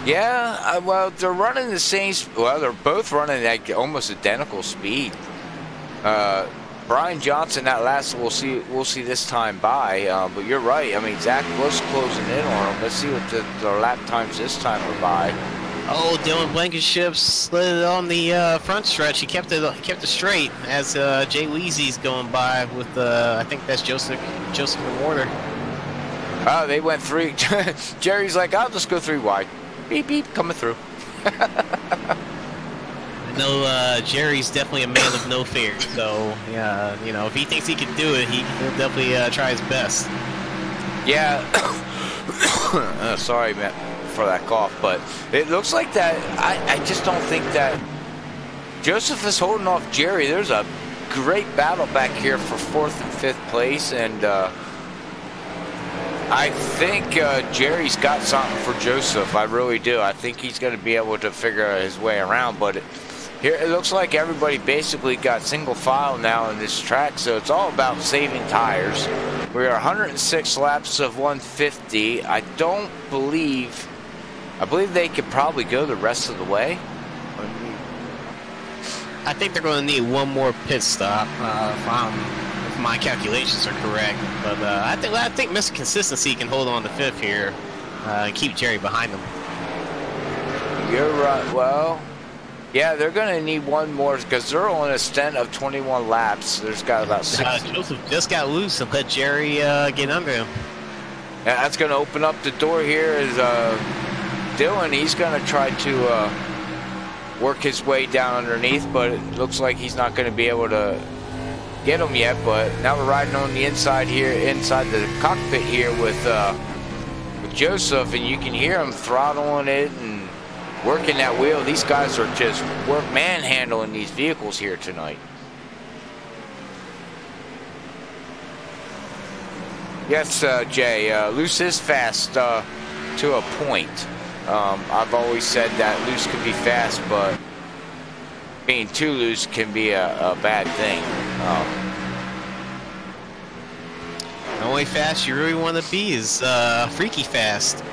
Speaker 1: Yeah, well, they're running the same. Well, they're both running at almost identical speed. Brian Johnson, that last we'll see this time by. But you're right. I mean, Zach was closing in on him. Let's see what the lap times this time are by.
Speaker 2: Oh, Dylan Blankenship slid it on the front stretch. He kept it straight as Jay Weezy's going by with I think that's Joseph Warder.
Speaker 1: Oh, they went 3. Jerry's like, I'll just go 3 wide. Beep beep, coming through.
Speaker 2: No, Jerry's definitely a man of no fear. So yeah, you know, if he thinks he can do it, he'll definitely try his best.
Speaker 1: Yeah. Sorry, man, for that cough, but it looks like that. I just don't think that Joseph is holding off Jerry. There's a great battle back here for 4th and 5th place, and I think Jerry's got something for Joseph. I really do. I think he's going to be able to figure his way around, but here it looks like everybody basically got single file now in this track, so it's all about saving tires. We are 106 laps of 150. I believe they could probably go the rest of the way.
Speaker 2: I think they're going to need one more pit stop if my calculations are correct. But I think Mr. Consistency can hold on to 5th here and keep Jerry behind him.
Speaker 1: You're right. Well, yeah, they're going to need one more because they're on a stint of 21 laps. There's got about 6.
Speaker 2: Joseph just got loose and let Jerry get under him.
Speaker 1: Yeah, that's going to open up the door here as Dylan. He's going to try to work his way down underneath, but it looks like he's not going to be able to get him yet. But now we're riding on the inside here, inside the cockpit here with Joseph, and you can hear him throttling it and working that wheel. These guys are just manhandling these vehicles here tonight. Yes, Jay, loose is fast to a point. I've always said that loose could be fast, but being too loose can be a bad thing.
Speaker 2: The only fast you really want to be is freaky fast.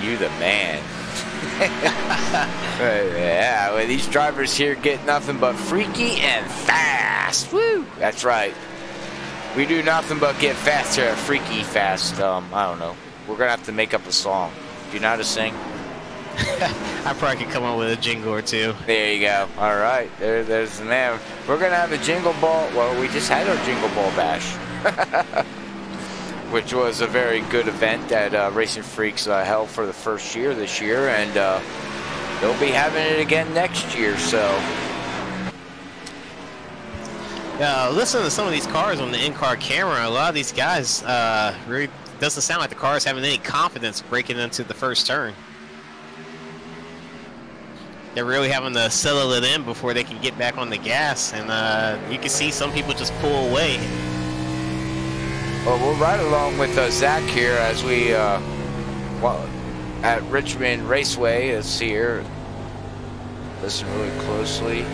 Speaker 1: You the man. Yeah, well, these drivers here get nothing but freaky and fast. Woo! That's right. We do nothing but get fast here at Freaky Fast. I don't know. We're gonna have to make up a song. Do you know how to sing?
Speaker 2: I probably could come up with a jingle or two.
Speaker 1: There you go. All right. There's the man. We're gonna have a jingle ball. Well, we just had our jingle ball bash, which was a very good event that Racinfreeks held for the first year this year, and they'll be having it again next year. So,
Speaker 2: listen to some of these cars on the in-car camera. A lot of these guys really doesn't sound like the cars having any confidence breaking into the first turn. They're really having to settle it in before they can get back on the gas, and you can see some people just pull away.
Speaker 1: Well, we're right along with Zach here as we, at Richmond Raceway is here. Listen really closely.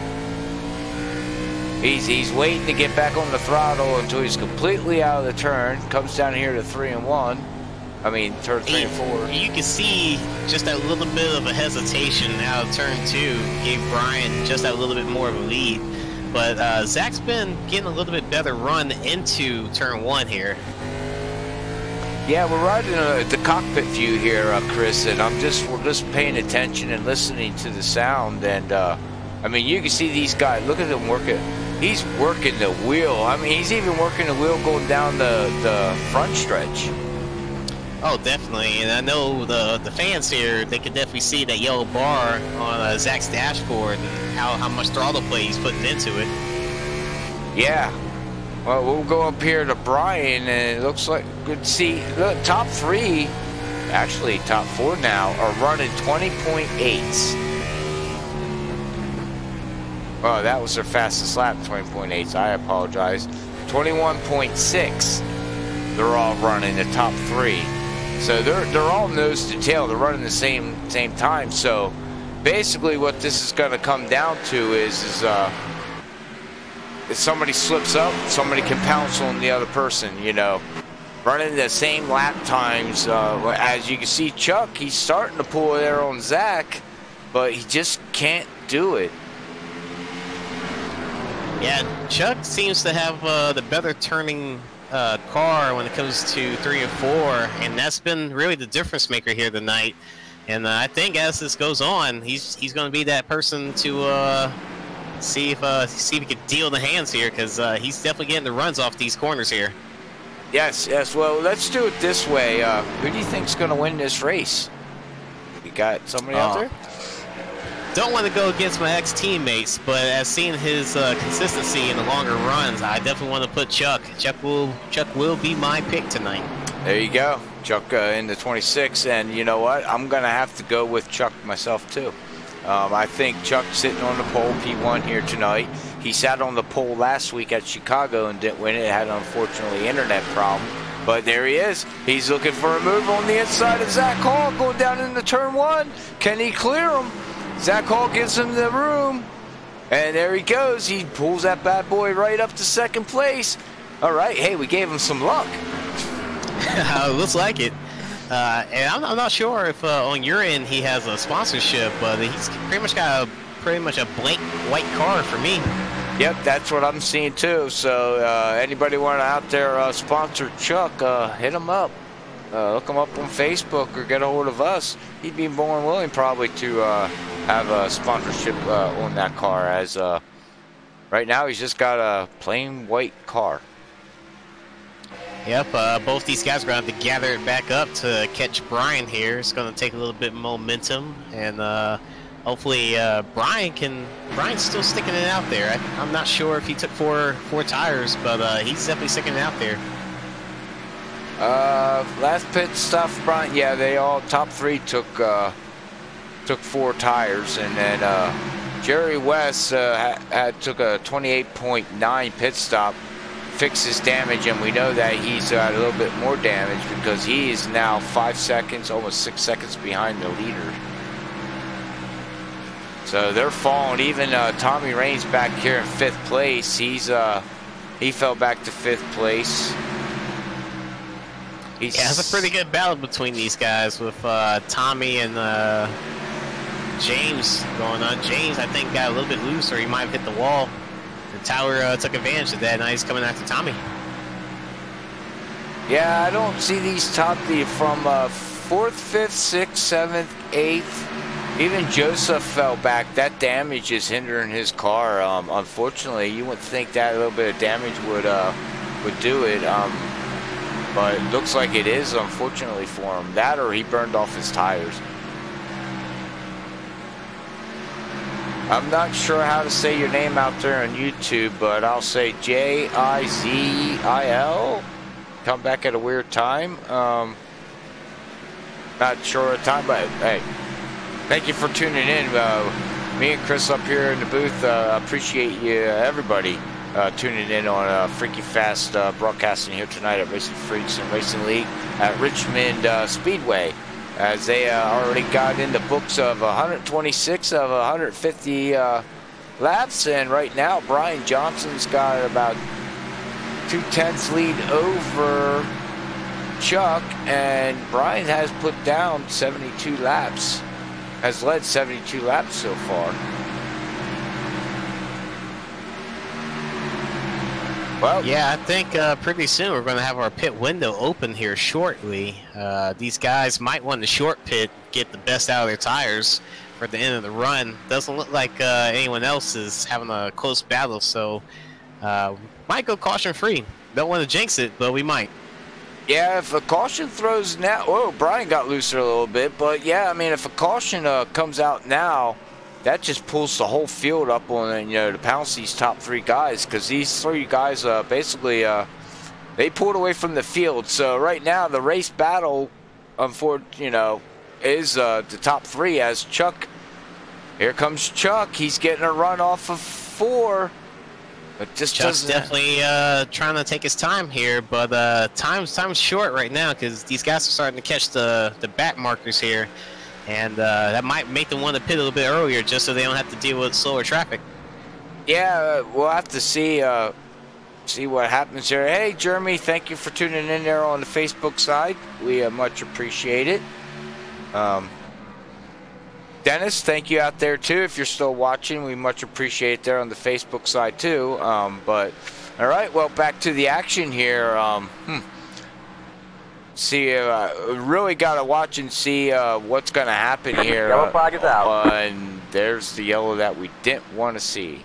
Speaker 1: He's waiting to get back on the throttle until he's completely out of the turn. Comes down here to 3 and 1. I mean, turn 3 and 4.
Speaker 2: You can see just that little bit of a hesitation out of turn 2 gave Brian just that little bit more of a lead. But Zach's been getting a little bit better run into turn 1 here.
Speaker 1: Yeah, we're riding the cockpit view here, Chris, and we're just paying attention and listening to the sound. And I mean, you can see these guys. Look at them working. He's working the wheel. I mean, he's even working the wheel going down the front stretch.
Speaker 2: Oh, definitely. And I know the fans here, they can definitely see that yellow bar on Zach's dashboard and how much throttle play he's putting into it. Yeah.
Speaker 1: Well, we'll go up here to Brian, and it looks like, good see, the top 3, actually top 4 now, are running 20.8s. Oh, that was their fastest lap, 20.8s. I apologize. 21.6. They're all running the top 3. So they're all nose to tail. They're running the same time. So basically what this is going to come down to is if somebody slips up, somebody can pounce on the other person, you know. Running the same lap times. As you can see, Chuck, he's starting to pull there on Zach, but he just can't do it.
Speaker 2: Yeah, Chuck seems to have the better turning car when it comes to 3 and 4, and that's been really the difference maker here tonight. And I think as this goes on, he's going to be that person to see if he can deal the hands here, because he's definitely getting the runs off these corners here.
Speaker 1: Yes, yes. Well, let's do it this way. Who do you think's going to win this race? You got somebody out there?
Speaker 2: Don't want to go against my ex-teammates, but as seeing his consistency in the longer runs, I definitely want to put Chuck. Chuck will be my pick tonight. There
Speaker 1: you go. Chuck in the 26, and you know what? I'm going to have to go with Chuck myself, too. I think Chuck's sitting on the pole, P1 here tonight. He sat on the pole last week at Chicago and didn't win it. It had, unfortunately, internet problem. But there he is. He's looking for a move on the inside of Zach Hall, going down into turn 1. Can he clear him? Zach Hall gives him the room. And there he goes. He pulls that bad boy right up to second place. All right. Hey, we gave him some luck.
Speaker 2: Looks like it. And I'm not sure if on your end he has a sponsorship, but he's pretty much got a blank white car for me.
Speaker 1: Yep, that's what I'm seeing too. So anybody want to out there sponsor Chuck, hit him up. Look him up on Facebook or get a hold of us. He'd be more than willing probably to have a sponsorship on that car, as right now he's just got a plain white car.
Speaker 2: Yep, both these guys are going to have to gather it back up to catch Brian here. It's going to take a little bit of momentum, and hopefully Brian's still sticking it out there. I'm not sure if he took four tires, but he's definitely sticking it out there.
Speaker 1: Last pit stop, Brian. Yeah, they all top 3 took 4 tires, and then Jerry West took a 28.9 pit stop, fixed his damage, and we know that he's got a little bit more damage because he is now 5 seconds, almost 6 seconds behind the leader. So they're falling. Even Tommy Raines back here in 5th place. He fell back to 5th place.
Speaker 2: Yeah, it's a pretty good battle between these guys with Tommy and James going on. James, I think, got a little bit loose, or he might have hit the wall. The tower took advantage of that. Now he's coming after Tommy.
Speaker 1: Yeah, I don't see these top from 4th, 5th, 6th, 7th, 8th. Even Joseph fell back. That damage is hindering his car. Unfortunately, you wouldn't think that a little bit of damage would do it. But it looks like it is, unfortunately, for him. That, or he burned off his tires. I'm not sure how to say your name out there on YouTube, but I'll say Jizil. Come back at a weird time. Not sure of time, but hey, thank you for tuning in. Me and Chris up here in the booth appreciate you, everybody, tuning in on Freaky Fast broadcasting here tonight at Racinfreeks and Racing League at Richmond Speedway, as they already got in the books of 126 of 150 laps, and right now Brian Johnson's got about 2/10 lead over Chuck, and Brian has put down 72 laps, has led 72 laps so far. Well,
Speaker 2: yeah, I think pretty soon we're going to have our pit window open here shortly. These guys might want to short pit, get the best out of their tires for the end of the run. Doesn't look like anyone else is having a close battle, so might go caution free. Don't want to jinx it, but we might.
Speaker 1: Yeah, if a caution throws now, oh, Brian got looser a little bit, but yeah, I mean, if a caution comes out now, that just pulls the whole field up on, to pounce these top 3 guys, because these 3 guys basically they pulled away from the field. So right now the race battle, unfortunately, is the top 3 as Chuck. Here comes Chuck. He's getting a run off of 4. But just
Speaker 2: Chuck's definitely trying to take his time here, but time's short right now because these guys are starting to catch the back markers here. And that might make them want to pit a little bit earlier just so they don't have to deal with slower traffic.
Speaker 1: Yeah, we'll have to see what happens here. Hey, Jeremy, thank you for tuning in there on the Facebook side. We much appreciate it. Dennis, thank you out there too. If you're still watching, we much appreciate it there on the Facebook side too. But all right, well, back to the action here. See, really got to watch and see what's going to happen here.
Speaker 3: Yellow flag is out.
Speaker 1: And there's the yellow that we didn't want to see.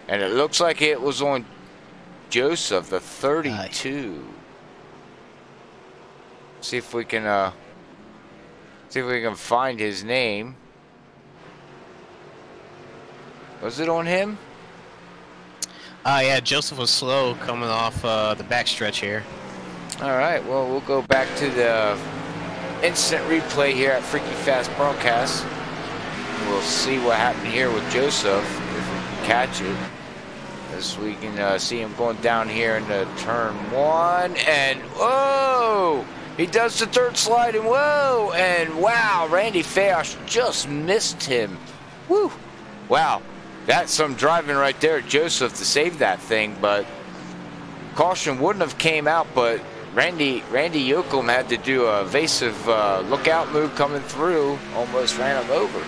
Speaker 1: And it looks like it was on Joseph, the 32. See if we can find his name. Was it on him?
Speaker 2: Yeah, Joseph was slow coming off the backstretch here.
Speaker 1: All right, well, we'll go back to the instant replay here at Freaky Fast Broadcast. We'll see what happened here with Joseph, if we can catch it. As we can see him going down here into turn 1, and whoa! He does the third slide, and whoa! And wow, Randy Fayosh just missed him. Woo! Wow, that's some driving right there, Joseph, to save that thing, but caution wouldn't have came out, but Randy Yoakum had to do a evasive lookout move coming through, almost ran him over.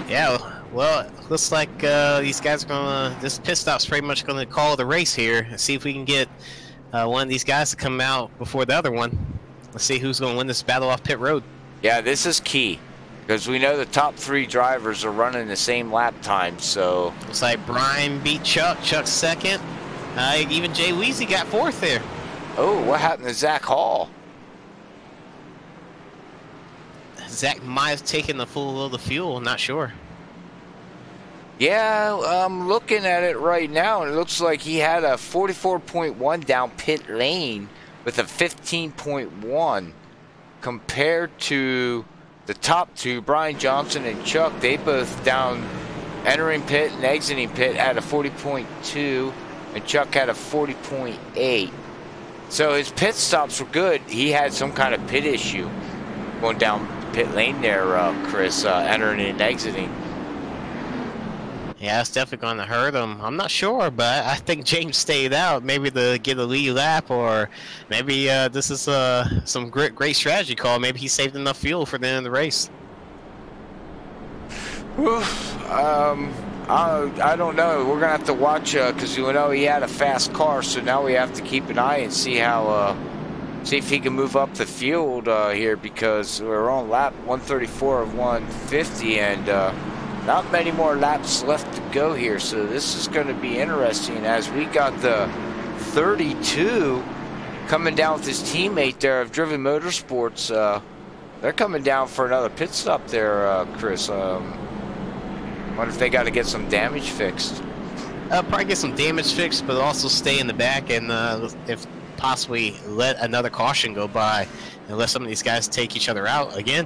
Speaker 2: Yeah, well, looks like these guys are gonna. This pit stop's pretty much gonna call the race here and see if we can get one of these guys to come out before the other one. Let's see who's gonna win this battle off pit road.
Speaker 1: Yeah, this is key because we know the top 3 drivers are running the same lap time. So
Speaker 2: looks like Brian beat Chuck. Chuck's second. Even Jay Weezy got 4th there.
Speaker 1: Oh, what happened to Zach Hall?
Speaker 2: Zach might have taken the full load of fuel, not sure.
Speaker 1: Yeah, I'm looking at it right now, and it looks like he had a 44.1 down pit lane with a 15.1 compared to the top 2, Brian Johnson and Chuck. They both down entering pit and exiting pit at a 40.2, and Chuck had a 40.8. So his pit stops were good. He had some kind of pit issue going down pit lane there, Chris, entering and exiting.
Speaker 2: Yeah, it's definitely going to hurt him. I'm not sure, but I think James stayed out, maybe to get a lead lap, or maybe this is some great strategy call. Maybe he saved enough fuel for the end of the race.
Speaker 1: I don't know. We're gonna have to watch because you know he had a fast car, so now we have to keep an eye and see how see if he can move up the field here, because we're on lap 134 of 150, and not many more laps left to go here. So this is going to be interesting as we got the 32 coming down with his teammate there of Driven Motorsports. They're coming down for another pit stop there, Chris. Wonder if they got to get some damage fixed.
Speaker 2: Probably get some damage fixed, but also stay in the back and if possibly let another caution go by and let some of these guys take each other out again.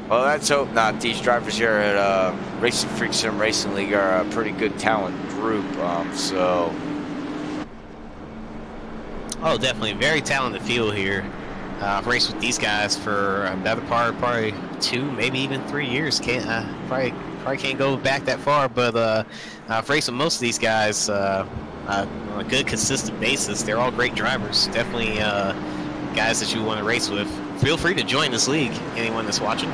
Speaker 1: Well, let's hope not. These drivers here at Racinfreeks Sim Racing League are a pretty good talent group.
Speaker 2: Oh, definitely very talented field here. I've raced with these guys for a better part, probably 2, maybe even 3 years. Probably can't go back that far, but I've raced with most of these guys on a good, consistent basis. They're all great drivers. Definitely guys that you want to race with. Feel free to join this league, anyone that's watching.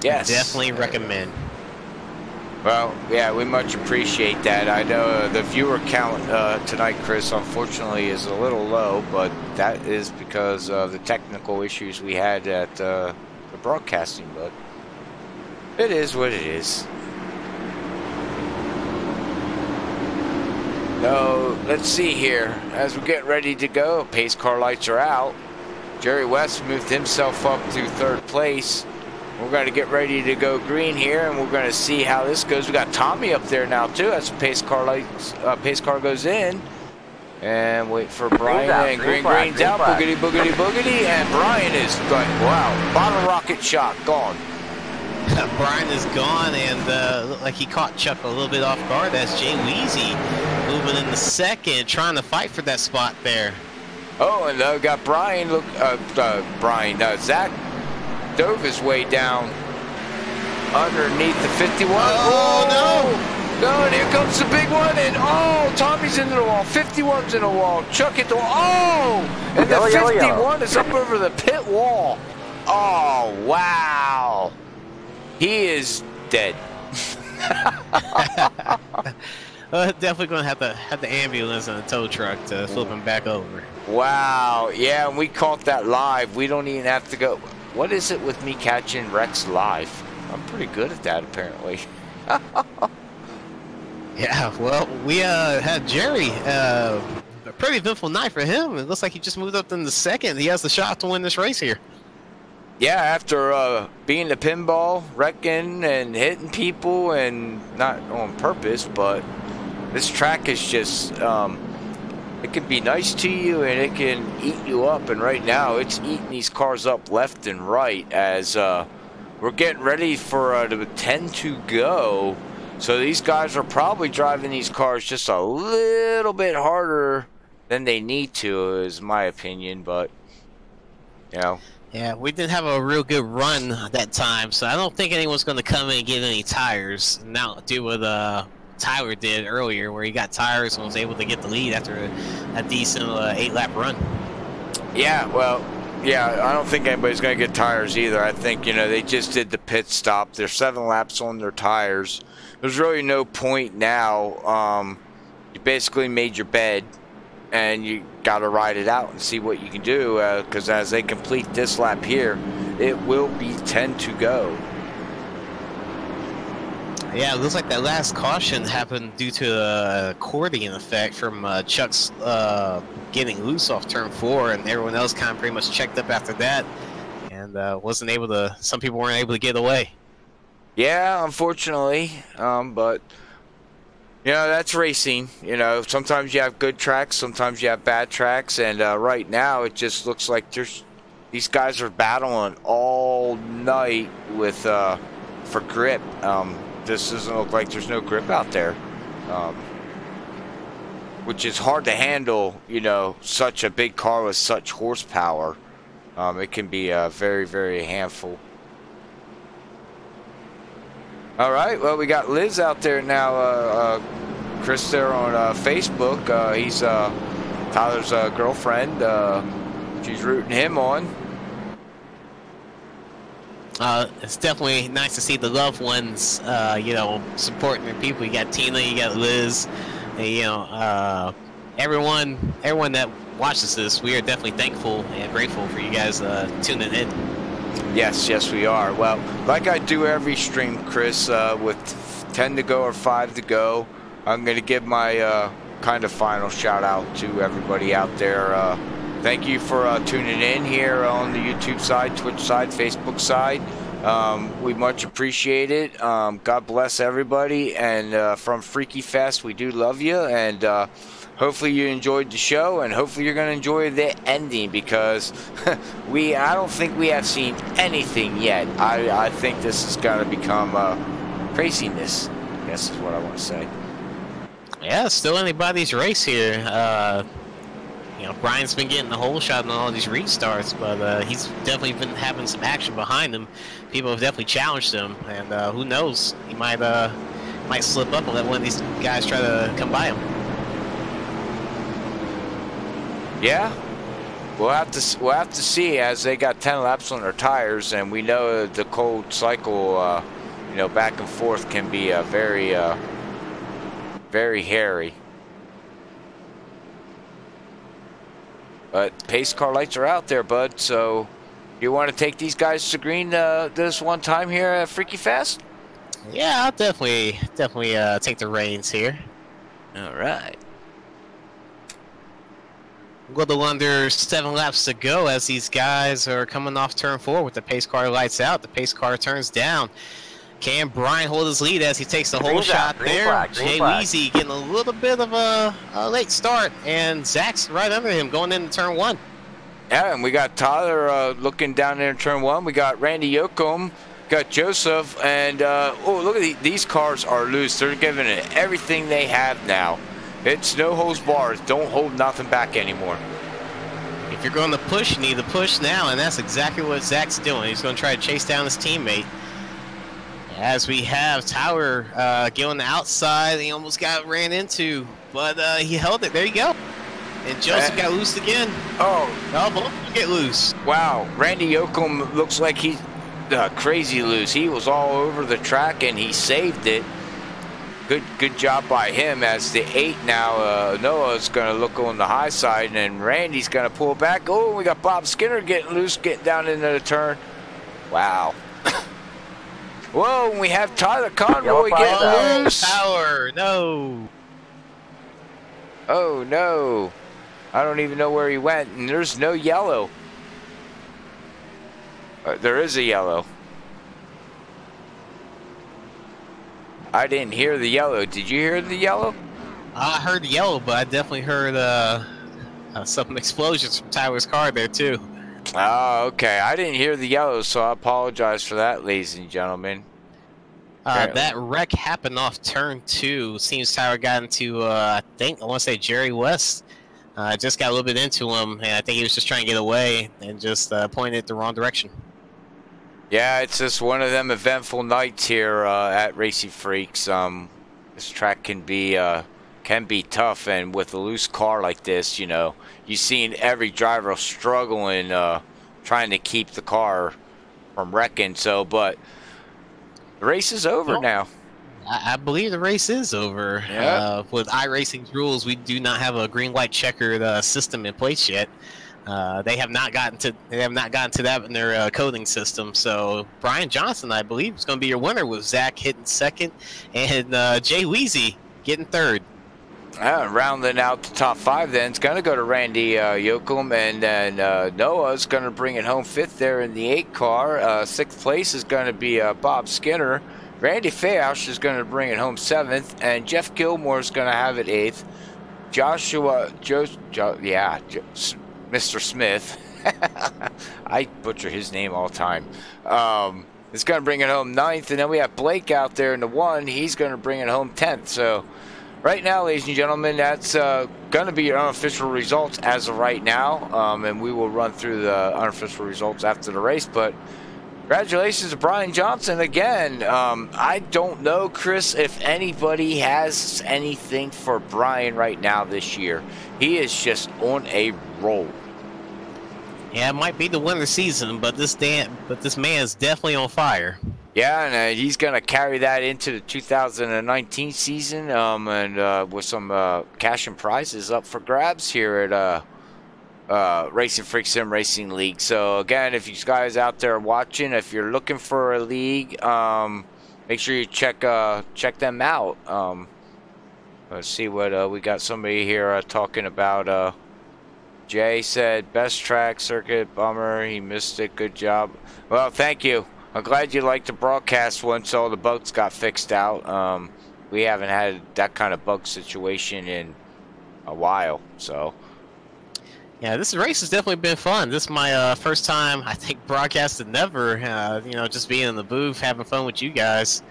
Speaker 1: Yes.
Speaker 2: Definitely recommend.
Speaker 1: Well, yeah, we much appreciate that. I know the viewer count tonight, Chris, unfortunately is a little low, but that is because of the technical issues we had at the broadcasting, but it is what it is. So, let's see here. As we get ready to go, pace car lights are out. Jerry West moved himself up to 3rd place. We're going to get ready to go green here, and we're going to see how this goes. We got Tommy up there now too. As the pace car lights, pace car goes in, and wait for Brian. And green's out. Boogity, boogity, boogity, and Brian is going. Wow, bottle rocket shot gone.
Speaker 2: Brian is gone, and looked like he caught Chuck a little bit off guard. That's Jay Weezy moving in the 2nd, trying to fight for that spot there.
Speaker 1: Oh, and got Brian. Look, Zach dove his way down underneath the 51.
Speaker 2: Oh,
Speaker 1: no, and here comes the big one, and oh, Tommy's into the wall. 51's in the wall. Chuck it to and the 51 is up over the pit wall. Oh, wow. He is dead.
Speaker 2: Definitely gonna have the ambulance and a tow truck to flip him back over.
Speaker 1: Wow, yeah, and we caught that live. We don't even have to go. What is it with me catching wrecks live? I'm pretty good at that, apparently.
Speaker 2: Yeah, well, we had Jerry. A pretty eventful night for him. It looks like he just moved up in the second. He has the shot to win this race here.
Speaker 1: Yeah, after being the pinball, wrecking and hitting people, and not on purpose, but this track is just, it can be nice to you and it can eat you up. And right now, it's eating these cars up left and right as we're getting ready for the 10 to go. So these guys are probably driving these cars just a little bit harder than they need to, is my opinion. But, you know.
Speaker 2: Yeah, we didn't have a real good run that time, so I don't think anyone's going to come in and get any tires. Now, do what Tyler did earlier, where he got tires and was able to get the lead after a decent 8-lap run.
Speaker 1: Yeah, well, yeah, I don't think anybody's going to get tires either. I think, you know, they just did the pit stop. They're 7 laps on their tires. There's really no point now. You basically made your bed, and you got to ride it out and see what you can do, because as they complete this lap here, it will be 10 to go.
Speaker 2: Yeah, it looks like that last caution happened due to the accordion effect from Chuck's getting loose off turn 4, and everyone else kind of pretty much checked up after that, and wasn't able to. Some people weren't able to get away.
Speaker 1: Yeah, unfortunately, but you know, that's racing. You know, sometimes you have good tracks, sometimes you have bad tracks, and right now it just looks like these guys are battling all night with for grip. This doesn't look like there's no grip out there, which is hard to handle. You know, such a big car with such horsepower. It can be very, very handful. All right, well, we got Liz out there now, Chris, there on Facebook. He's Tyler's girlfriend. She's rooting him on.
Speaker 2: It's definitely nice to see the loved ones, you know, supporting their people. You got Tina, you got Liz, and, you know, everyone that watches this. We are definitely thankful and grateful for you guys tuning in.
Speaker 1: Yes, yes, we are. Well, like I do every stream, Chris, with 10 to go or 5 to go, I'm going to give my kind of final shout out to everybody out there. Thank you for tuning in here on the YouTube side, Twitch side, Facebook side. We much appreciate it. God bless everybody. And from Freaky Fest, we do love you. And hopefully you enjoyed the show, and hopefully you're going to enjoy the ending, because I don't think we have seen anything yet. I think this is going to become craziness, I guess is what I want to say.
Speaker 2: Yeah, it's still anybody's race here. You know, Brian's been getting the whole shot on all these restarts, but he's definitely been having some action behind him. People have definitely challenged him, and who knows, he might slip up and let one of these guys try to come by him.
Speaker 1: Yeah, we'll have to see, as they got 10 laps on their tires, and we know the cold cycle, you know, back and forth can be very, very hairy. But pace car lights are out there, bud. So you want to take these guys to green this one time here at Freaky Fest?
Speaker 2: Yeah, I'll definitely take the reins here.
Speaker 1: All right.
Speaker 2: A little under 7 laps to go as these guys are coming off turn 4 with the pace car lights out. The pace car turns down. Can Brian hold his lead as he takes the whole shot there? Jay Weezy getting a little bit of a late start, and Zach's right under him going into turn 1.
Speaker 1: Yeah, and we got Tyler looking down there in turn 1. We got Randy Yoakum, got Joseph, and oh, look at these cars are loose. They're giving it everything they have now. It's no holds barred. Don't hold nothing back anymore.
Speaker 2: if you're going to push, you need to push now, and that's exactly what Zach's doing. He's going to try to chase down his teammate. As we have Tower going outside, he almost got ran into, but he held it. There you go. And Joseph got loose again.
Speaker 1: Oh,
Speaker 2: both get loose.
Speaker 1: Wow, Randy Yoakum looks like he's crazy loose. He was all over the track and he saved it. Good job by him. As the 8 now, Noah's going to look on the high side, and Randy's going to pull back. Oh, we got Bob Skinner getting loose, getting down into the turn. Wow. Whoa, and we have Tyler Conroy getting loose.
Speaker 2: Power, no.
Speaker 1: Oh, no. I don't even know where he went, and there's no yellow. There is a yellow. I didn't hear the yellow. Did you hear the yellow?
Speaker 2: I heard the yellow, but I definitely heard some explosions from Tyler's car there, too.
Speaker 1: Oh, okay. I didn't hear the yellow, so I apologize for that, ladies and gentlemen.
Speaker 2: That wreck happened off turn 2. Seems Tyler got into, I want to say Jerry West. Just got a little bit into him, and I think he was just trying to get away and just pointed it the wrong direction.
Speaker 1: Yeah, it's just one of them eventful nights here at Racinfreeks. This track can be tough, and with a loose car like this, you know, you've seen every driver struggling, trying to keep the car from wrecking. So, but the race is over now.
Speaker 2: I believe the race is over. Yep. With iRacing's rules, we do not have a green-white checkered system in place yet. They have not gotten to that in their coding system. So Brian Johnson, I believe, is going to be your winner, with Zach hitting second and Jay Weezy getting third.
Speaker 1: Rounding out the top 5, then it's going to go to Randy Yoakum, and then Noah's going to bring it home 5th there in the 8 car. 6th place is going to be Bob Skinner. Randy Fayoush is going to bring it home 7th, and Jeff Gilmore is going to have it 8th. Mr. Smith, I butcher his name all the time, is going to bring it home 9th, and then we have Blake out there in the 1. He's going to bring it home 10th. So right now, ladies and gentlemen, that's going to be your unofficial results as of right now, and we will run through the unofficial results after the race. But congratulations to Brian Johnson again. I don't know, Chris, if anybody has anything for Brian right now this year. He is just on a roll.
Speaker 2: Yeah, it might be the winter season, but this man is definitely on fire.
Speaker 1: Yeah, and he's going to carry that into the 2019 season, and with some cash and prizes up for grabs here at Racinfreeks Sim Racing League. So again, if you guys out there watching, if you're looking for a league, make sure you check them out. Let's see what we got. Somebody here talking about. Jay said best track circuit, bummer he missed it, good job. Well, thank you. I'm glad you liked the broadcast once all the bugs got fixed out. We haven't had that kind of bug situation in a while, so.
Speaker 2: Yeah, this race has definitely been fun. This is my first time, I think, broadcasting ever. You know, just being in the booth, having fun with you guys,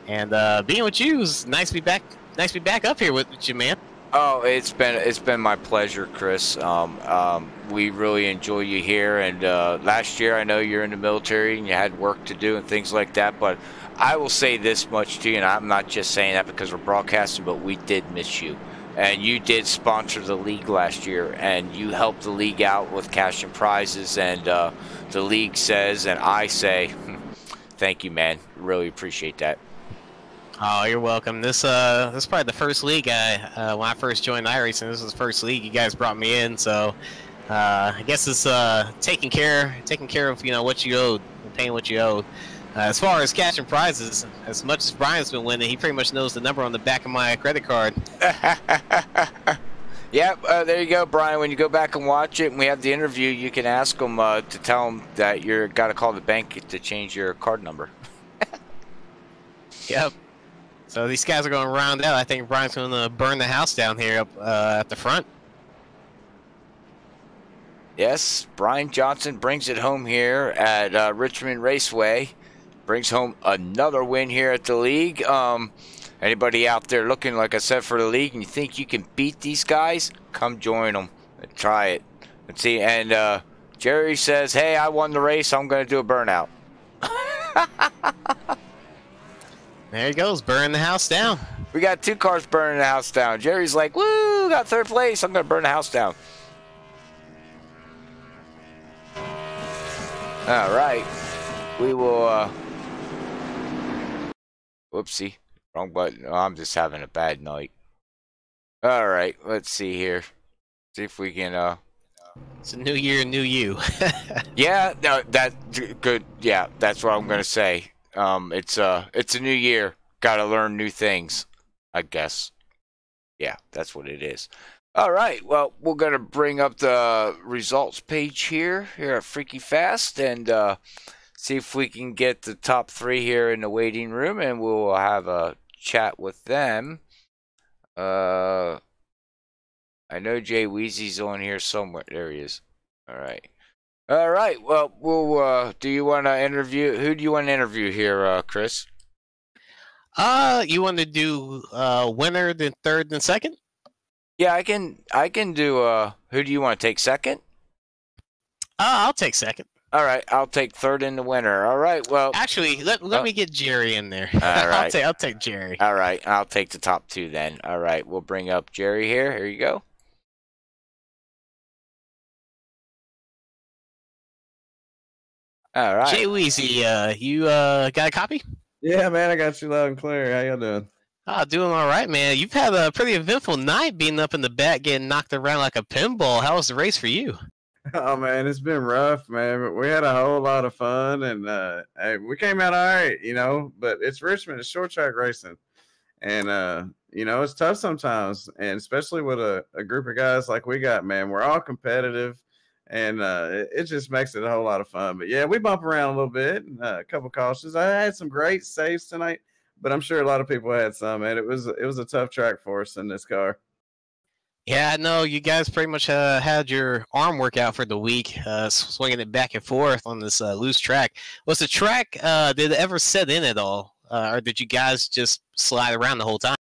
Speaker 2: and being with you is nice to be back. Nice to be back up here with you, man.
Speaker 1: Oh, it's been my pleasure, Chris. We really enjoy you here. And last year, I know you're in the military and you had work to do and things like that. But I will say this much to you, and I'm not just saying that because we're broadcasting, but we did miss you. And you did sponsor the league last year, and you helped the league out with cash and prizes. And the league says, and I say, thank you, man. Really appreciate that.
Speaker 2: Oh, you're welcome. This is probably the first league when I first joined iRacing. This was the first league you guys brought me in, so I guess it's taking care of, you know, what you owed, paying what you owed. As far as cash and prizes, as much as Brian's been winning, he pretty much knows the number on the back of my credit card.
Speaker 1: Yep, there you go, Brian. When you go back and watch it and we have the interview, you can ask him to tell him that you're got to call the bank to change your card number.
Speaker 2: Yep. So these guys are going to round out. I think Brian's going to burn the house down here up at the front.
Speaker 1: Yes, Brian Johnson brings it home here at Richmond Raceway. Brings home another win here at the league. Anybody out there looking, like I said, for the league and you think you can beat these guys, come join them and try it. Let's see, and Jerry says, hey, I won the race, I'm going to do a burnout.
Speaker 2: There he goes, burning the house down.
Speaker 1: We got 2 cars burning the house down. Jerry's like, woo, got 3rd place, I'm going to burn the house down. All right, we will, whoopsie, wrong button. Oh, I'm just having a bad night. All right, let's see here. See if we can,
Speaker 2: It's a new year, new you.
Speaker 1: Yeah, no, that's good. Yeah, that's what I'm going to say. It's a new year. Got to learn new things, I guess. Yeah, that's what it is. All right, well, we're going to bring up the results page here at Freaky Fast and see if we can get the top 3 here in the waiting room, and we'll have a chat with them. I know Jay Weezy's on here somewhere. There he is. All right. All right, well, we'll do you want to interview? Who do you want to interview here, Chris?
Speaker 2: You want to do winner, then 3rd, then 2nd?
Speaker 1: Yeah, I can do who do you want to take 2nd?
Speaker 2: I'll take 2nd.
Speaker 1: All right, I'll take 3rd in the winner. All right, well,
Speaker 2: actually, let me get Jerry in there.
Speaker 1: All right.
Speaker 2: I'll take Jerry.
Speaker 1: All right, I'll take the top 2 then. All right, we'll bring up Jerry here. Here you go. All right.
Speaker 2: Jay Weezy, you got a copy?
Speaker 3: Yeah, man, I got you loud and clear. How y'all doing?
Speaker 2: Doing all right, man. You've had a pretty eventful night being up in the back, getting knocked around like a pinball. How was the race for you?
Speaker 3: Oh, man, it's been rough, man, but we had a whole lot of fun, and hey, we came out all right, you know, but it's Richmond, it's short track racing, and, you know, it's tough sometimes, and especially with a group of guys like we got, man. We're all competitive, and it just makes it a whole lot of fun. But, yeah, we bump around a little bit, a couple cautions. I had some great saves tonight. But I'm sure a lot of people had some, man. It was a tough track for us in this car.
Speaker 2: Yeah, no, you guys pretty much had your arm workout for the week, swinging it back and forth on this loose track. Was the track, did it ever set in at all? Or did you guys just slide around the whole time?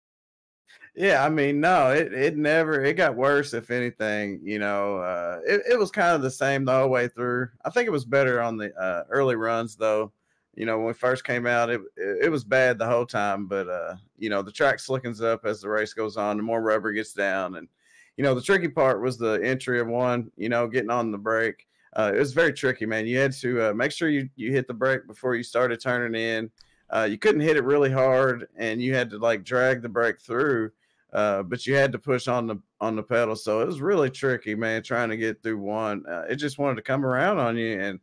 Speaker 3: Yeah, I mean, no, it got worse, if anything. You know, it was kind of the same the whole way through. I think it was better on the early runs, though. You know, when we first came out, it was bad the whole time. But, you know, the track slickens up as the race goes on. The more rubber gets down. And, you know, the tricky part was the entry of one, you know, getting on the brake. It was very tricky, man. You had to make sure you hit the brake before you started turning in. You couldn't hit it really hard, and you had to, like, drag the brake through. But you had to push on the pedal. So it was really tricky, man, trying to get through one. It just wanted to come around on you. And,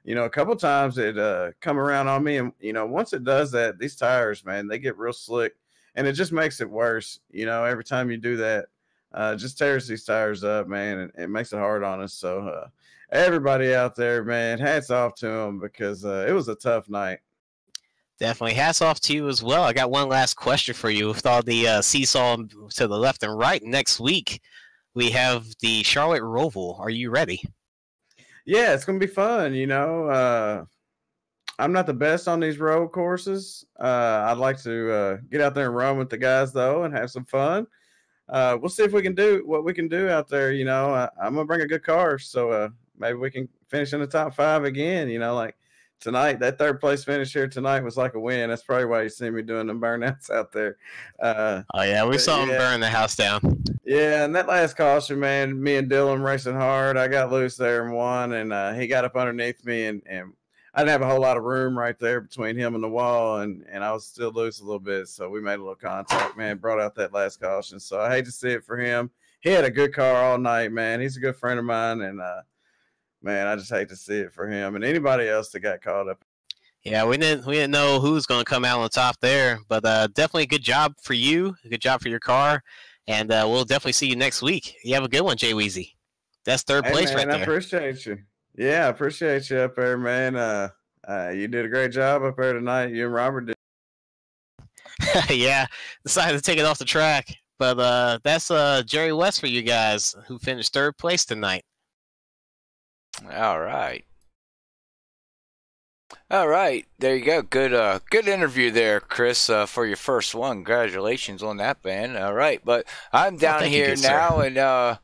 Speaker 3: you know, a couple times it come around on me, and you know, once it does that, these tires, man, they get real slick, and it just makes it worse. You know, every time you do that, it just tears these tires up, man, and it makes it hard on us. So everybody out there, man, hats off to them, because it was a tough night.
Speaker 2: Definitely. Hats off to you as well. I got one last question for you. With all the seesaw to the left and right, next week we have the Charlotte Roval. Are you ready? Yeah,
Speaker 3: it's going to be fun. You know, I'm not the best on these road courses. I'd like to get out there and run with the guys, though, and have some fun. We'll see if we can do what we can do out there. You know, I'm going to bring a good car, so maybe we can finish in the top 5 again. You know, like tonight, that 3rd place finish here tonight was like a win. That's probably why you see me doing them burnouts out there.
Speaker 2: Oh, yeah, we saw him burn the house down.
Speaker 3: Yeah, and that last caution, man, me and Dylan racing hard. I got loose there and won, and he got up underneath me, and I didn't have a whole lot of room right there between him and the wall, and I was still loose a little bit, so we made a little contact, man, brought out that last caution. So I hate to see it for him. He had a good car all night, man. He's a good friend of mine, and, man, I just hate to see it for him and anybody else that got caught up.
Speaker 2: Yeah, we didn't know who's going to come out on top there, but definitely a good job for you, a good job for your car, and we'll definitely see you next week. You have a good one, Jay Weezy. That's 3rd place, man, right there.
Speaker 3: I appreciate you. Yeah, I appreciate you up there, man. You did a great job up there tonight. You and Robert did.
Speaker 2: Yeah, decided to take it off the track, but that's Jerry West for you guys, who finished 3rd place tonight.
Speaker 1: All right. All right, there you go. Good interview there, Chris, for your first one. Congratulations on that, man. All right, but I'm down here now, and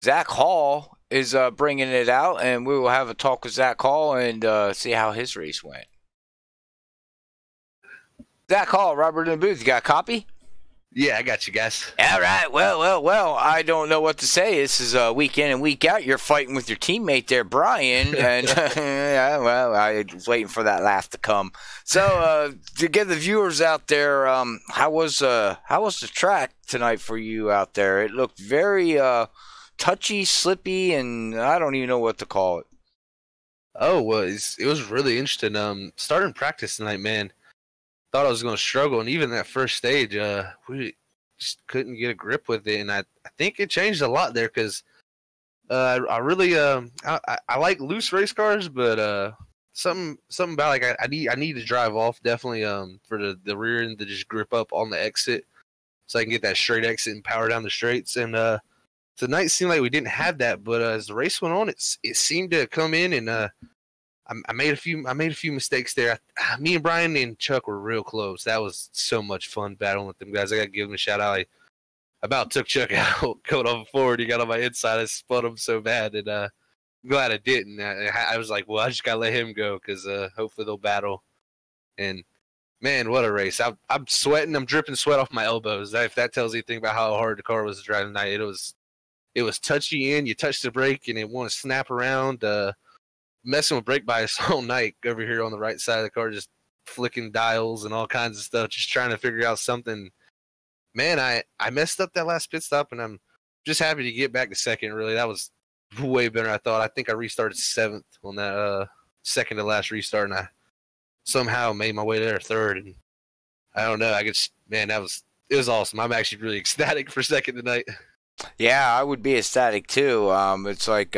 Speaker 1: Zach Hall is bringing it out, and we will have a talk with Zach Hall and see how his race went. Zach Hall, Robert in the booth. You got a copy?
Speaker 4: Yeah, I got you guys.
Speaker 1: All right. Well. I don't know what to say. This is week in and week out. You're fighting with your teammate there, Brian. And yeah, well, I was waiting for that laugh to come. So to give the viewers out there, how was the track tonight for you out there? It looked very touchy, slippy, and I don't even know what to call it.
Speaker 4: Oh, well, it was really interesting. Starting practice tonight, man. Thought I was going to struggle, and even that first stage, we just couldn't get a grip with it. And I think it changed a lot there because I really I like loose race cars, but something about like I need to drive off definitely for the rear end to just grip up on the exit so I can get that straight exit and power down the straights. And tonight seemed like we didn't have that, but as the race went on, it seemed to come in and. I made a few mistakes there. Me and Brian and Chuck were real close. That was so much fun battling with them guys. I got to give them a shout out. I about took Chuck out going on forward. He got on my inside. I spun him so bad, and I'm glad I didn't. I was like, well, I just got to let him go because hopefully they'll battle. And man, what a race! I'm sweating. I'm dripping sweat off my elbows. If that tells you anything about how hard the car was to drive tonight, it was touchy in. You touch the brake and it want to snap around. Messing with brake bias all night over here on the right side of the car, just flicking dials and all kinds of stuff, just trying to figure out something. Man, I messed up that last pit stop, and I'm just happy to get back to second, really. That was way better than I thought. I think I restarted 7th on that second to last restart, and I somehow made my way there third. And I don't know. It was awesome. I'm actually really ecstatic for second tonight.
Speaker 1: Yeah, I would be ecstatic, too. It's like...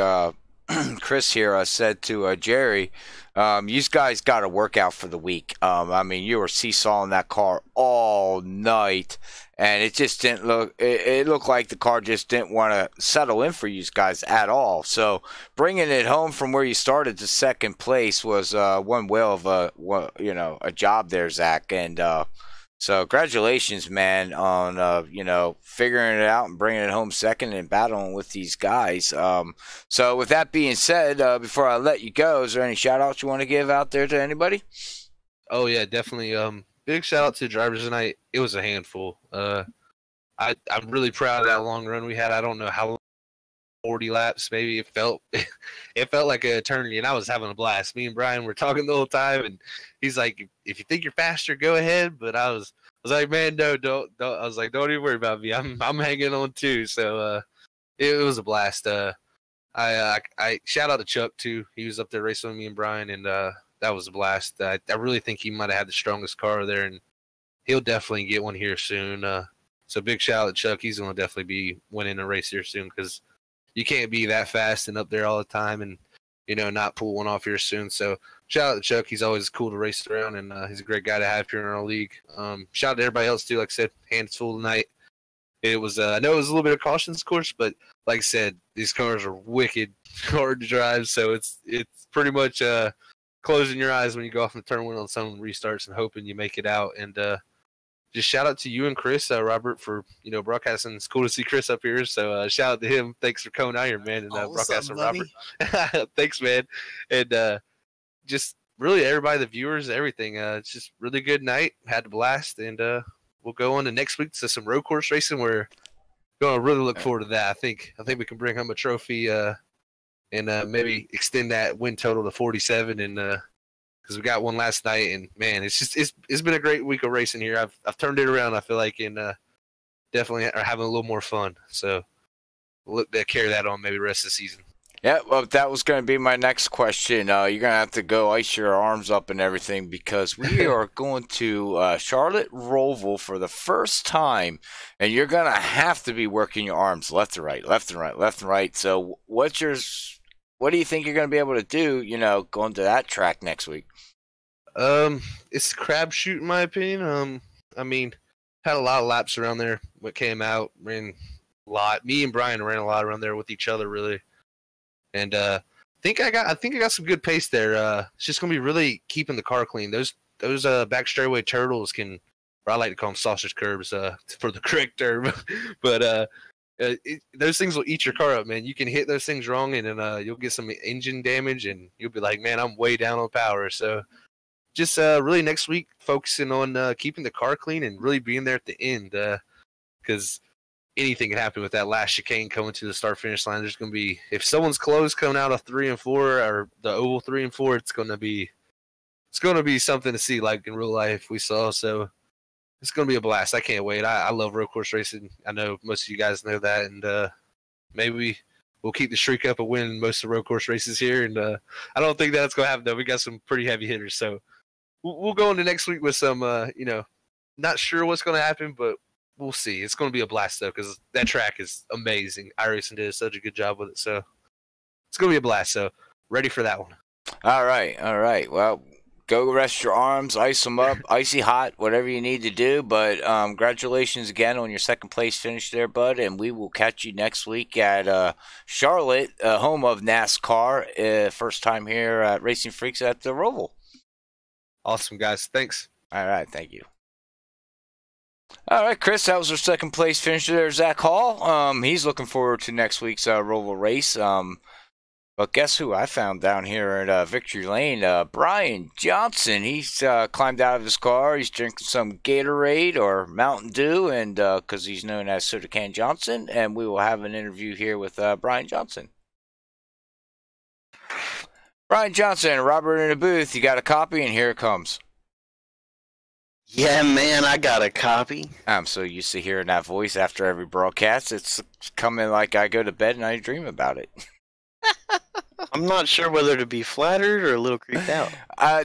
Speaker 1: Chris here said to Jerry, you guys got to work out for the week. I mean, you were seesawing that car all night, and it just didn't look. It looked like the car just didn't want to settle in for you guys at all. So bringing it home from where you started to second place was one whale of a job there, Zach. And so congratulations, man, on figuring it out and bringing it home second and battling with these guys. So with that being said, before I let you go, is there any shout outs you want to give out there to anybody?
Speaker 4: Oh yeah, definitely. Big shout out to the drivers tonight. It was a handful. I'm really proud of that long run we had. I don't know how long, 40 laps maybe. It felt like an eternity, and I was having a blast. Me and Brian were talking the whole time, and he's like, if you think you're faster, go ahead. But I was like, man, no, don't. I was like, don't even worry about me. I'm hanging on too. So it was a blast. I shout out to Chuck too. He was up there racing with me and Brian, and that was a blast. I really think he might have had the strongest car there, and he'll definitely get one here soon. So big shout out to Chuck. He's going to definitely be winning a race here soon because you can't be that fast and up there all the time and, not pull one off here soon. So shout out to Chuck. He's always cool to race around, and he's a great guy to have here in our league. Shout out to everybody else, too. Like I said, hands full tonight. It was, I know it was a little bit of cautions, of course, but like I said, these cars are wicked hard to drive. So it's pretty much closing your eyes when you go off in the turn one on some restarts and hoping you make it out. And just shout out to you and Chris, Robert, for broadcasting. It's cool to see Chris up here, so shout out to him. Thanks for coming out here, man, and broadcasting, Robert. Thanks, man, and just really everybody, the viewers, everything. It's just really good night. Had a blast, and we'll go on to next week to some road course racing. We're going to really look forward to that. I think we can bring home a trophy and maybe extend that win total to 47 and. Because we got one last night, and man, it's been a great week of racing here. I've turned it around, I feel like, and definitely are having a little more fun. So we'll look to carry that on maybe the rest of the season.
Speaker 1: Yeah, well, that was going to be my next question. You're going to have to go ice your arms up and everything because we are going to Charlotte Roval for the first time, and you're going to have to be working your arms left to right, left and right, left and right. So what do you think you're going to be able to do, going to that track next week?
Speaker 4: It's a crapshoot in my opinion. I mean, had a lot of laps around there. What came out, ran a lot. Me and Brian ran a lot around there with each other, really. And I think I got some good pace there. It's just gonna be really keeping the car clean. Those back straightaway turtles or I like to call them sausage curbs for the correct term, but those things will eat your car up, man. You can hit those things wrong, and then you'll get some engine damage, and you'll be like, man, I'm way down on power. So just really next week focusing on keeping the car clean and really being there at the end, because anything can happen with that last chicane coming to the start finish line. There's going to be, if someone's close coming out of 3 and 4 or the oval 3 and 4, it's going to be something to see like in real life we saw. So it's going to be a blast. I can't wait. I love road course racing. I know most of you guys know that, and maybe we'll keep the streak up and win most of the road course races here. And I don't think that's going to happen though. We got some pretty heavy hitters, so we'll go into next week with some not sure what's going to happen, but we'll see. It's going to be a blast, though, because that track is amazing. iRacing did such a good job with it, so it's going to be a blast. So, ready for that one.
Speaker 1: All right. Well, go rest your arms, ice them up, icy hot, whatever you need to do. But congratulations again on your second place finish there, bud. And we will catch you next week at Charlotte, home of NASCAR. First time here at Racinfreeks at the Roval.
Speaker 4: Awesome, guys. Thanks.
Speaker 1: All right. Thank you. All right, Chris, that was our second place finisher there, Zach Hall. He's looking forward to next week's Roval race. But guess who I found down here at Victory Lane? Brian Johnson. He's climbed out of his car. He's drinking some Gatorade or Mountain Dew, and because he's known as Soda Can Johnson. And we will have an interview here with Brian Johnson. Brian Johnson, Robert in the booth. You got a copy, and here it comes.
Speaker 5: Yeah, man, I got a copy.
Speaker 1: I'm so used to hearing that voice after every broadcast. It's coming like I go to bed and I dream about it.
Speaker 5: I'm not sure whether to be flattered or a little creeped out.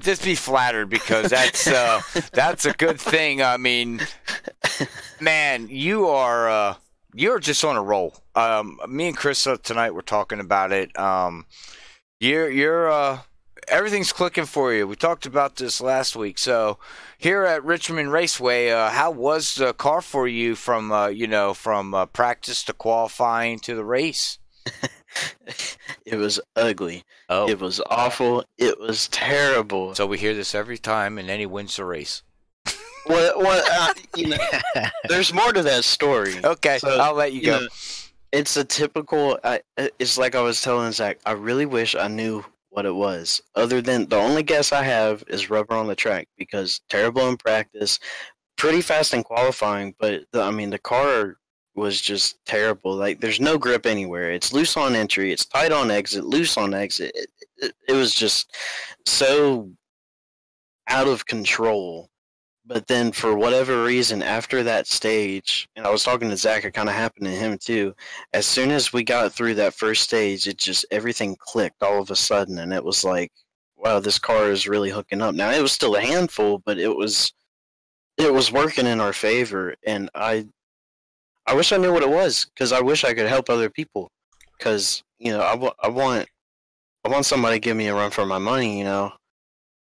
Speaker 1: Just be flattered, because that's a good thing. I mean, man, you're just on a roll. Me and Chris tonight were talking about it. You're everything's clicking for you. We talked about this last week. So here at Richmond Raceway, how was the car for you from practice to qualifying to the race?
Speaker 5: It was ugly.
Speaker 1: Oh.
Speaker 5: It was awful. It was terrible.
Speaker 1: So we hear this every time, and then he wins the race.
Speaker 5: There's more to that story.
Speaker 1: Okay,
Speaker 5: so,
Speaker 1: I'll let you go.
Speaker 5: It's a typical. It's like I was telling Zach. I really wish I knew what it was. Other than the only guess I have is rubber on the track, because terrible in practice, pretty fast in qualifying, but the car was just terrible. Like, there's no grip anywhere. It's loose on entry, it's tight on exit, loose on exit. It was just so out of control. But then for whatever reason, after that stage, and I was talking to Zach, it kind of happened to him too. As soon as we got through that first stage, it just, everything clicked all of a sudden. And it was like, wow, this car is really hooking up. Now, it was still a handful, but it was working in our favor. And I wish I knew what it was, because I wish I could help other people. Because, I want somebody to give me a run for my money,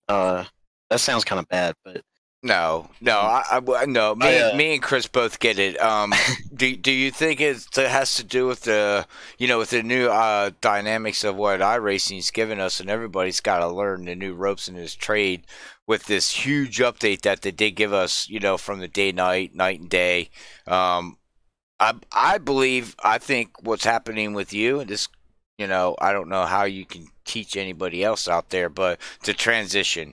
Speaker 5: That sounds kind of bad, but... No. Me and Chris both get it. Do you think it has to do with the new dynamics of what iRacing's given us, and everybody's got to learn the new ropes in this trade with this huge update that they did give us, from the day, night and day. I think what's happening with you, and this, I don't know how you can teach anybody else out there, but the transition's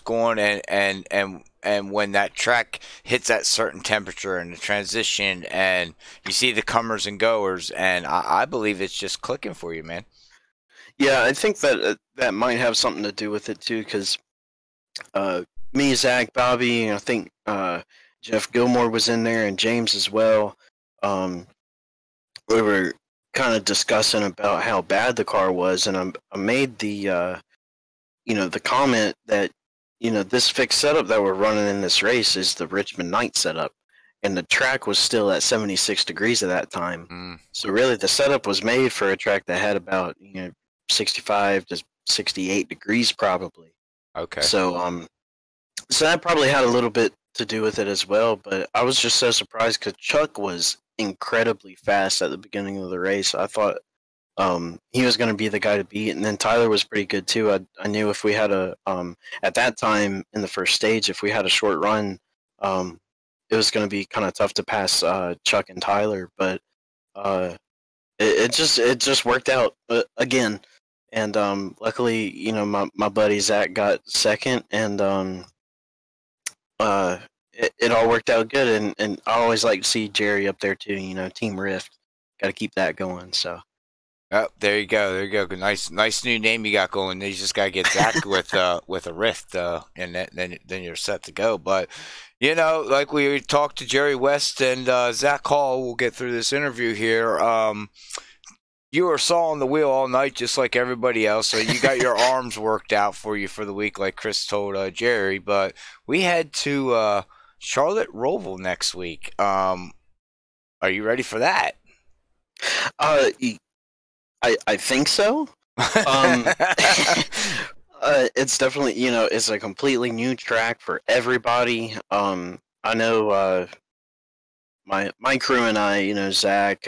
Speaker 5: going, and when that track hits that certain temperature and the transition, and you see the comers and goers, and I believe it's just clicking for you, man. Yeah, I think that might have something to do with it too, because me, Zach, Bobby, and I think Jeff Gilmore was in there, and James as well. We were kind of discussing about how bad the car was, and I made the the comment that this fixed setup that we're running in this race is the Richmond night setup, and the track was still at 76 degrees at that time. So really the setup was made for a track that had about 65 to 68 degrees probably.
Speaker 1: Okay.
Speaker 5: So so that probably had a little bit to do with it as well, but I was just so surprised because Chuck was incredibly fast at the beginning of the race. I thought he was going to be the guy to beat, and then Tyler was pretty good too. I knew if we had at that time in the first stage, if we had a short run, it it was going to be kind of tough to pass Chuck and Tyler, but it just worked out again. And luckily, you know, my buddy Zach got second, and it all worked out good. And I always like to see Jerry up there too. You know, Team Rift, got to keep that going. So.
Speaker 1: Oh, there you go. There you go. Nice new name you got going. You just gotta get Zach with a Rift, and then you're set to go. But you know, like we talked to Jerry West and Zach Hall, we'll get through this interview here. You were sawing the wheel all night, just like everybody else. So you got your arms worked out for you for the week, like Chris told Jerry. But we head to Charlotte Roval next week. Are you ready for that?
Speaker 5: I think so. It's definitely, you know, it's a completely new track for everybody. I know my crew and I, you know, Zach,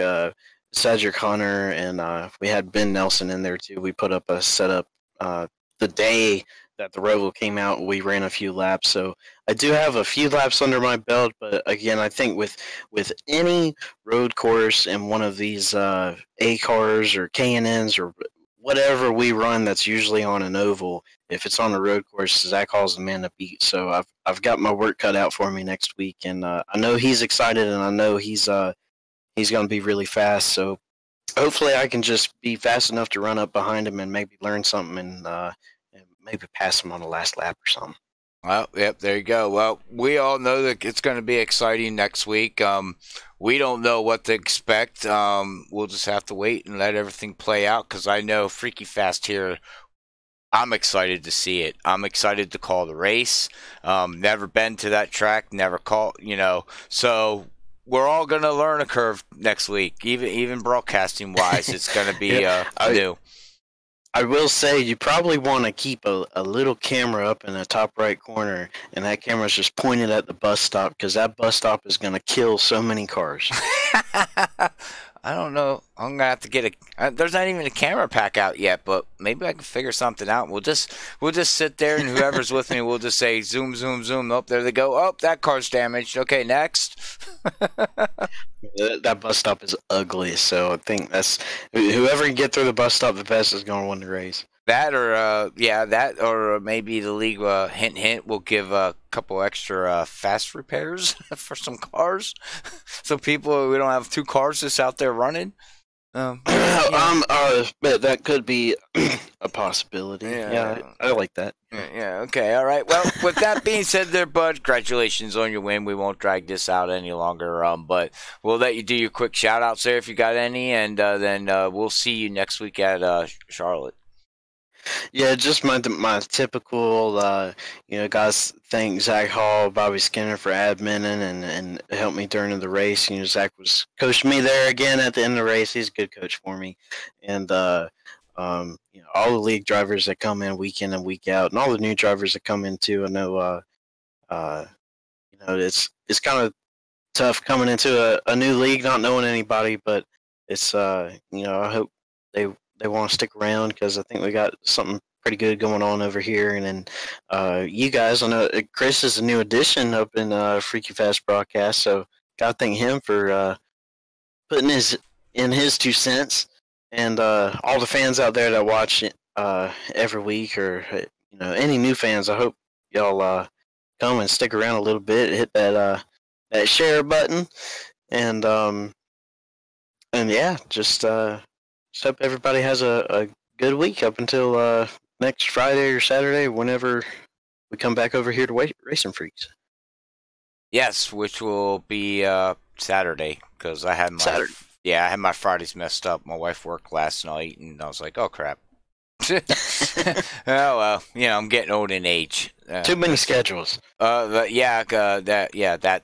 Speaker 5: Cedric Hunter, and we had Ben Nelson in there too. We put up a setup the day that the Roval came out. We ran a few laps, so I do have a few laps under my belt. But again, I think with any road course and one of these A cars or K&Ns or whatever we run, that's usually on an oval. If it's on a road course, Zach Hall's the man to beat. So I've got my work cut out for me next week, and I know he's excited, and I know he's going to be really fast. So hopefully I can just be fast enough to run up behind him and maybe learn something and maybe pass him on the last lap or something.
Speaker 1: Well, yep, there you go. Well, we all know that it's going to be exciting next week. We don't know what to expect. We'll just have to wait and let everything play out, because I know Freaky Fast here, I'm excited to see it. I'm excited to call the race. Never been to that track, never called, you know, so we're all going to learn a curve next week, even broadcasting wise. It's going to be new.
Speaker 5: I will say you probably want to keep a little camera up in the top right corner, and that camera's just pointed at the bus stop, because that bus stop is going to kill so many cars.
Speaker 1: I don't know. I'm going to have to get there's not even a camera pack out yet, but maybe I can figure something out. We'll just sit there, and whoever's with me, we'll just say, zoom, zoom, zoom. Oh, there they go. Oh, that car's damaged. Okay, next.
Speaker 5: That bus stop is ugly, so I think that's whoever can get through the bus stop the best is going to win the race.
Speaker 1: That or maybe the league, hint, will give a couple extra fast repairs for some cars, so we don't have two cars just out there running.
Speaker 5: But that could be a possibility. Yeah, I like that.
Speaker 1: Yeah, okay, all right. Well, with that being said there, bud, congratulations on your win. We won't drag this out any longer, but we'll let you do your quick shout-outs there if you got any, and then we'll see you next week at Charlotte.
Speaker 5: Yeah, just my typical, guys, thank Zach Hall, Bobby Skinner for adminning and helped me during the race. You know, Zach was coaching me there again at the end of the race. He's a good coach for me. And, all the league drivers that come in week and week out, and all the new drivers that come in too. I know, it's kind of tough coming into a new league, not knowing anybody, but it's, I hope they want to stick around, because I think we got something pretty good going on over here. And then you guys, I know Chris is a new addition up in Freaky Fast broadcast, so gotta thank him for putting his 2 cents. And all the fans out there that watch every week, or any new fans, I hope y'all come and stick around a little bit, hit that share button, and yeah, just hope everybody has a good week up until next Friday or Saturday, whenever we come back over here to Racinfreeks.
Speaker 1: Yes, which will be Saturday, because I had my Fridays messed up. My wife worked last night, and I was like, oh crap. Oh well, I'm getting old in age.
Speaker 5: Too many schedules.
Speaker 1: That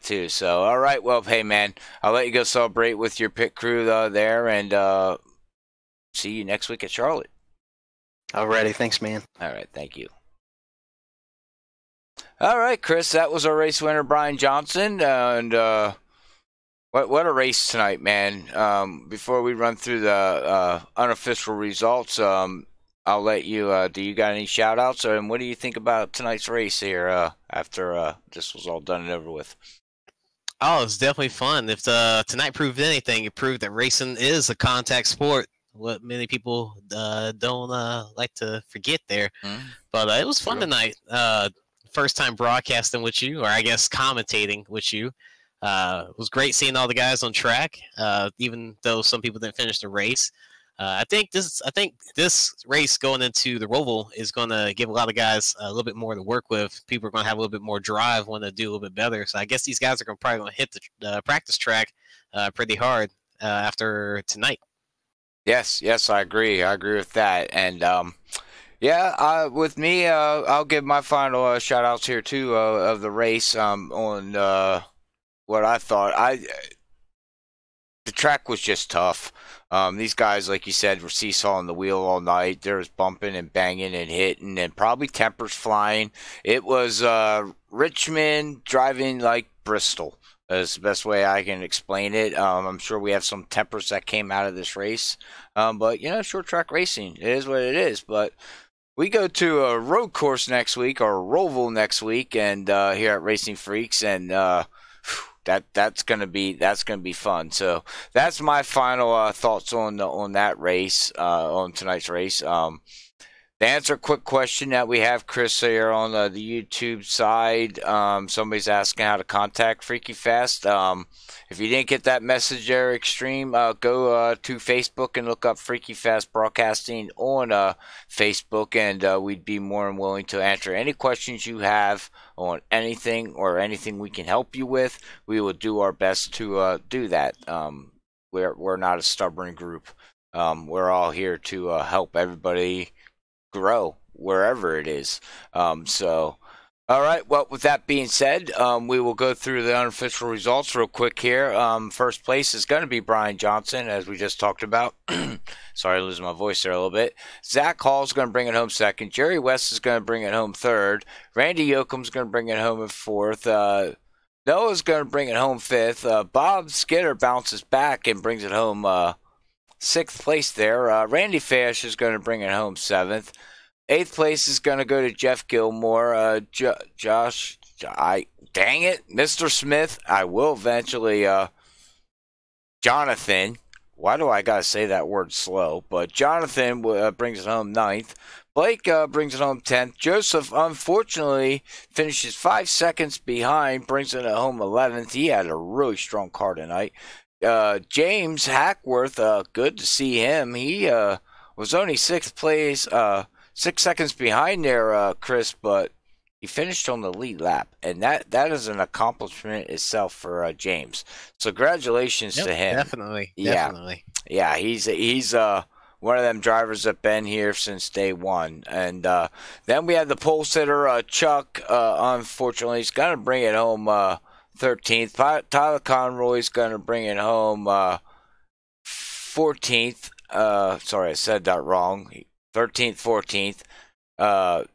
Speaker 1: too. So all right, well, hey man, I'll let you go celebrate with your pit crew there, and see you next week at Charlotte.
Speaker 5: Alrighty, thanks, man.
Speaker 1: All right, thank you. All right, Chris, that was our race winner, Brian Johnson, and what a race tonight, man. Before we run through the unofficial results, I'll let you. Do you got any shout-outs, and what do you think about tonight's race here after this was all done and over with?
Speaker 2: Oh, it's definitely fun. If tonight proved anything, it proved that racing is a contact sport. What many people don't like to forget there. But it was fun tonight. First time broadcasting with you, or I guess commentating with you. It was great seeing all the guys on track, even though some people didn't finish the race. I think this race going into the Roval is going to give a lot of guys a little bit more to work with. People are going to have a little bit more drive when they do a little bit better. So I guess these guys are probably going to hit the practice track pretty hard after tonight.
Speaker 1: Yes, I agree. I agree with that. And with me, I'll give my final shout outs here too of the race on what I thought. The track was just tough. These guys, like you said, were seesawing the wheel all night. There was bumping and banging and hitting and probably tempers flying. It was Richmond driving like Bristol. That's the best way I can explain it. I'm sure we have some tempers that came out of this race. But, short track racing, it is what it is. But we go to a road course next week, or Roval next week, and here at Racinfreeks, and that's gonna be fun. So that's my final thoughts on that race, on tonight's race. To answer a quick question that we have, Chris, here on the YouTube side, somebody's asking how to contact Freaky Fast. If you didn't get that message there, Extreme, go to Facebook and look up Freaky Fast Broadcasting on Facebook, and we'd be more than willing to answer any questions you have on anything or anything we can help you with. We will do our best to do that. We're not a stubborn group. We're all here to help everybody grow wherever it is. All right, well, with that being said, we will go through the unofficial results real quick here. First place is going to be Brian Johnson, as we just talked about. Sorry, losing my voice there a little bit. Zach Hall is going to bring it home second. Jerry West is going to bring it home third. Randy Yoakum's going to bring it home in fourth. Noah's going to bring it home fifth. Bob Skinner bounces back and brings it home sixth place there. Randy Fash is going to bring it home seventh. Eighth place is going to go to Jeff Gilmore. Josh, dang it, Mr. Smith. I will eventually. Jonathan, why do I gotta say that word slow? But Jonathan brings it home ninth. Blake brings it home 10th. Joseph, unfortunately, finishes 5 seconds behind, brings it home 11th. He had a really strong car tonight. James Hackworth, good to see him. He was only 6th place, 6 seconds behind there, Chris, but he finished on the lead lap, and that is an accomplishment itself for James. So congratulations to him.
Speaker 2: Definitely.
Speaker 1: Yeah. He's one of them drivers that been here since day one. And then we had the pole sitter, Chuck. Unfortunately, he's gonna bring it home 13th. Tyler Conroy's gonna bring it home 14th. Sorry, I said that wrong. 13th, 14th.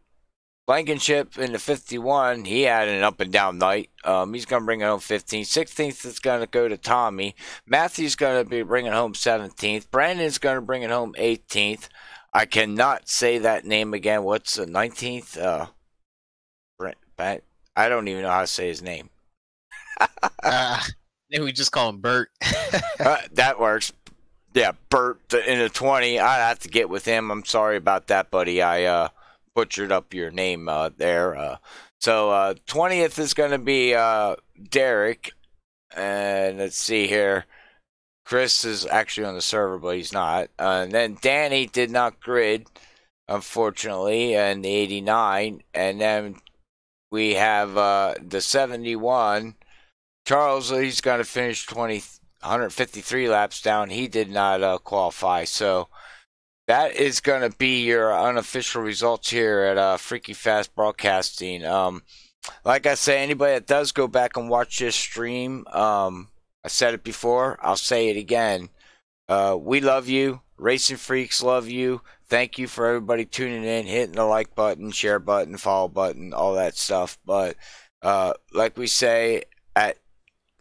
Speaker 1: Blankenship in the 51, he had an up and down night. He's going to bring it home 15th. 16th is going to go to Tommy. Matthew's going to be bringing home 17th. Brandon's going to bring it home 18th. I cannot say that name again. What's the 19th? I don't even know how to say his name.
Speaker 2: Maybe we just call him Bert.
Speaker 1: That works. Yeah, Bert in the 20. I have to get with him. I'm sorry about that, buddy. I butchered up your name there. So 20th is going to be Derek. And let's see here. Chris is actually on the server, but he's not. And then Danny did not grid, unfortunately, in the 89. And then we have the 71. Charles, he's going to finish 153 laps down. He did not qualify. So that is going to be your unofficial results here at Freaky Fast Broadcasting. Like I say, anybody that does go back and watch this stream, I said it before, I'll say it again. We love you. Racing Freaks love you. Thank you for everybody tuning in, hitting the like button, share button, follow button, all that stuff. But like we say at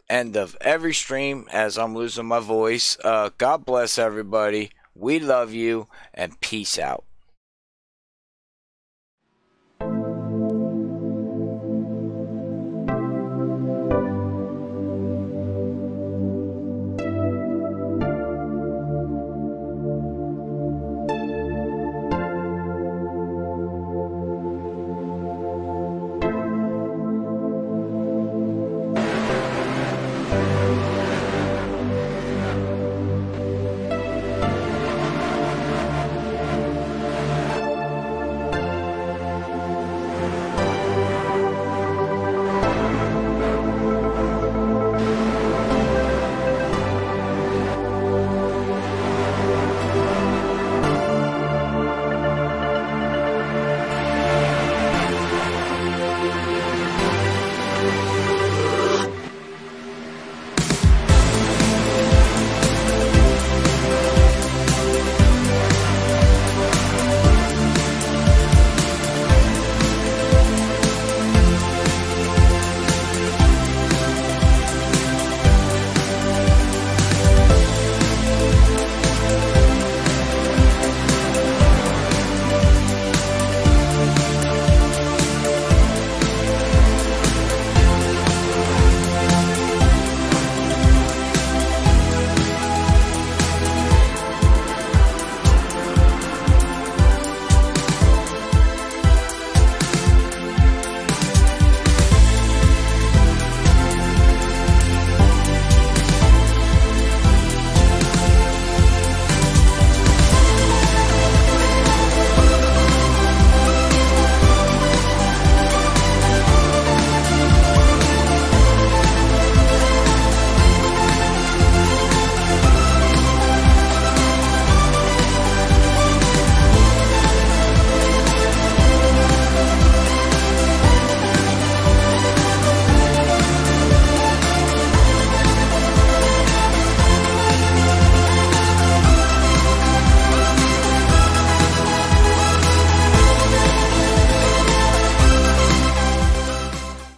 Speaker 1: end of every stream, as I'm losing my voice, God bless everybody. We love you, and peace out.